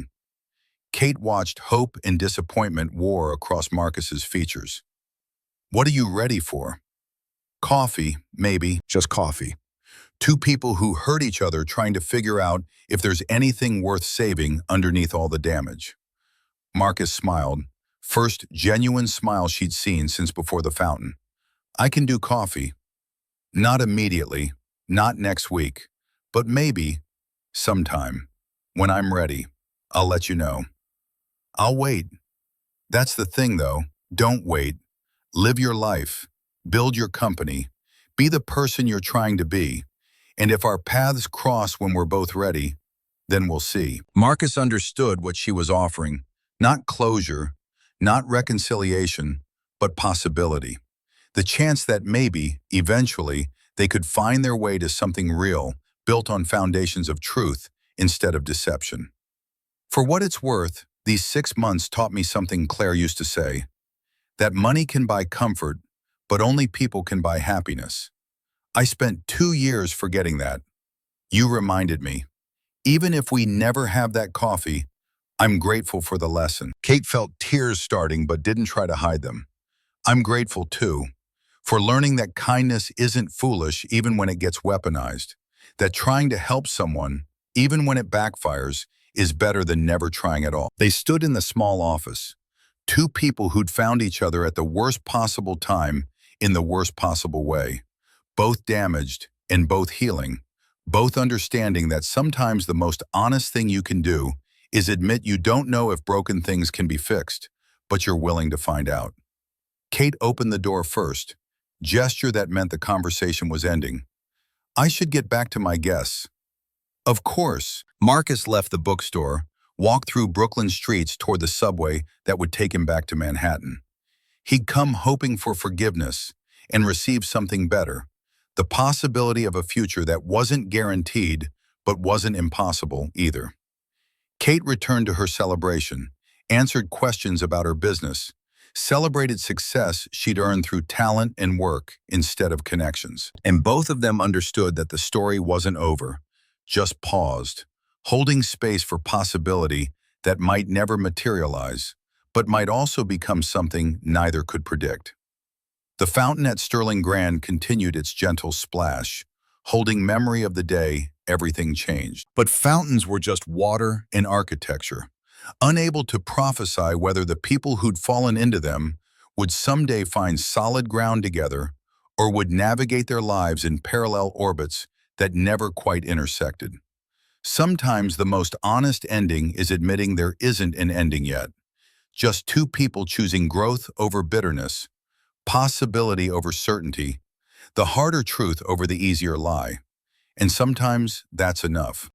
Kate watched hope and disappointment war across Marcus's features. What are you ready for? Coffee, maybe, just coffee. 2 people who hurt each other trying to figure out if there's anything worth saving underneath all the damage. Marcus smiled, first genuine smile she'd seen since before the fountain. I can do coffee. Not immediately, not next week, but maybe, sometime. When I'm ready, I'll let you know. I'll wait. That's the thing, though. Don't wait. Live your life. Build your company. Be the person you're trying to be. And if our paths cross when we're both ready, then we'll see. Marcus understood what she was offering. Not closure, not reconciliation, but possibility. The chance that maybe, eventually, they could find their way to something real, built on foundations of truth instead of deception. For what it's worth, these 6 months taught me something Claire used to say, that money can buy comfort, but only people can buy happiness. I spent 2 years forgetting that. You reminded me. Even if we never have that coffee, I'm grateful for the lesson. Kate felt tears starting but didn't try to hide them. I'm grateful too, for learning that kindness isn't foolish even when it gets weaponized, that trying to help someone, even when it backfires, is better than never trying at all. They stood in the small office, two people who'd found each other at the worst possible time in the worst possible way, both damaged and both healing, both understanding that sometimes the most honest thing you can do is admit you don't know if broken things can be fixed, but you're willing to find out. Kate opened the door first, gesture that meant the conversation was ending. I should get back to my guests. Of course. Marcus left the bookstore, walked through Brooklyn streets toward the subway that would take him back to Manhattan. He'd come hoping for forgiveness and receive something better, the possibility of a future that wasn't guaranteed but wasn't impossible either. Kate returned to her celebration, answered questions about her business, celebrated success she'd earned through talent and work instead of connections. And both of them understood that the story wasn't over, just paused, holding space for possibility that might never materialize, but might also become something neither could predict. The fountain at Sterling Grand continued its gentle splash, holding memory of the day everything changed. But fountains were just water and architecture, unable to prophesy whether the people who'd fallen into them would someday find solid ground together or would navigate their lives in parallel orbits that never quite intersected. Sometimes the most honest ending is admitting there isn't an ending yet, just two people choosing growth over bitterness, possibility over certainty, the harder truth over the easier lie. And sometimes that's enough.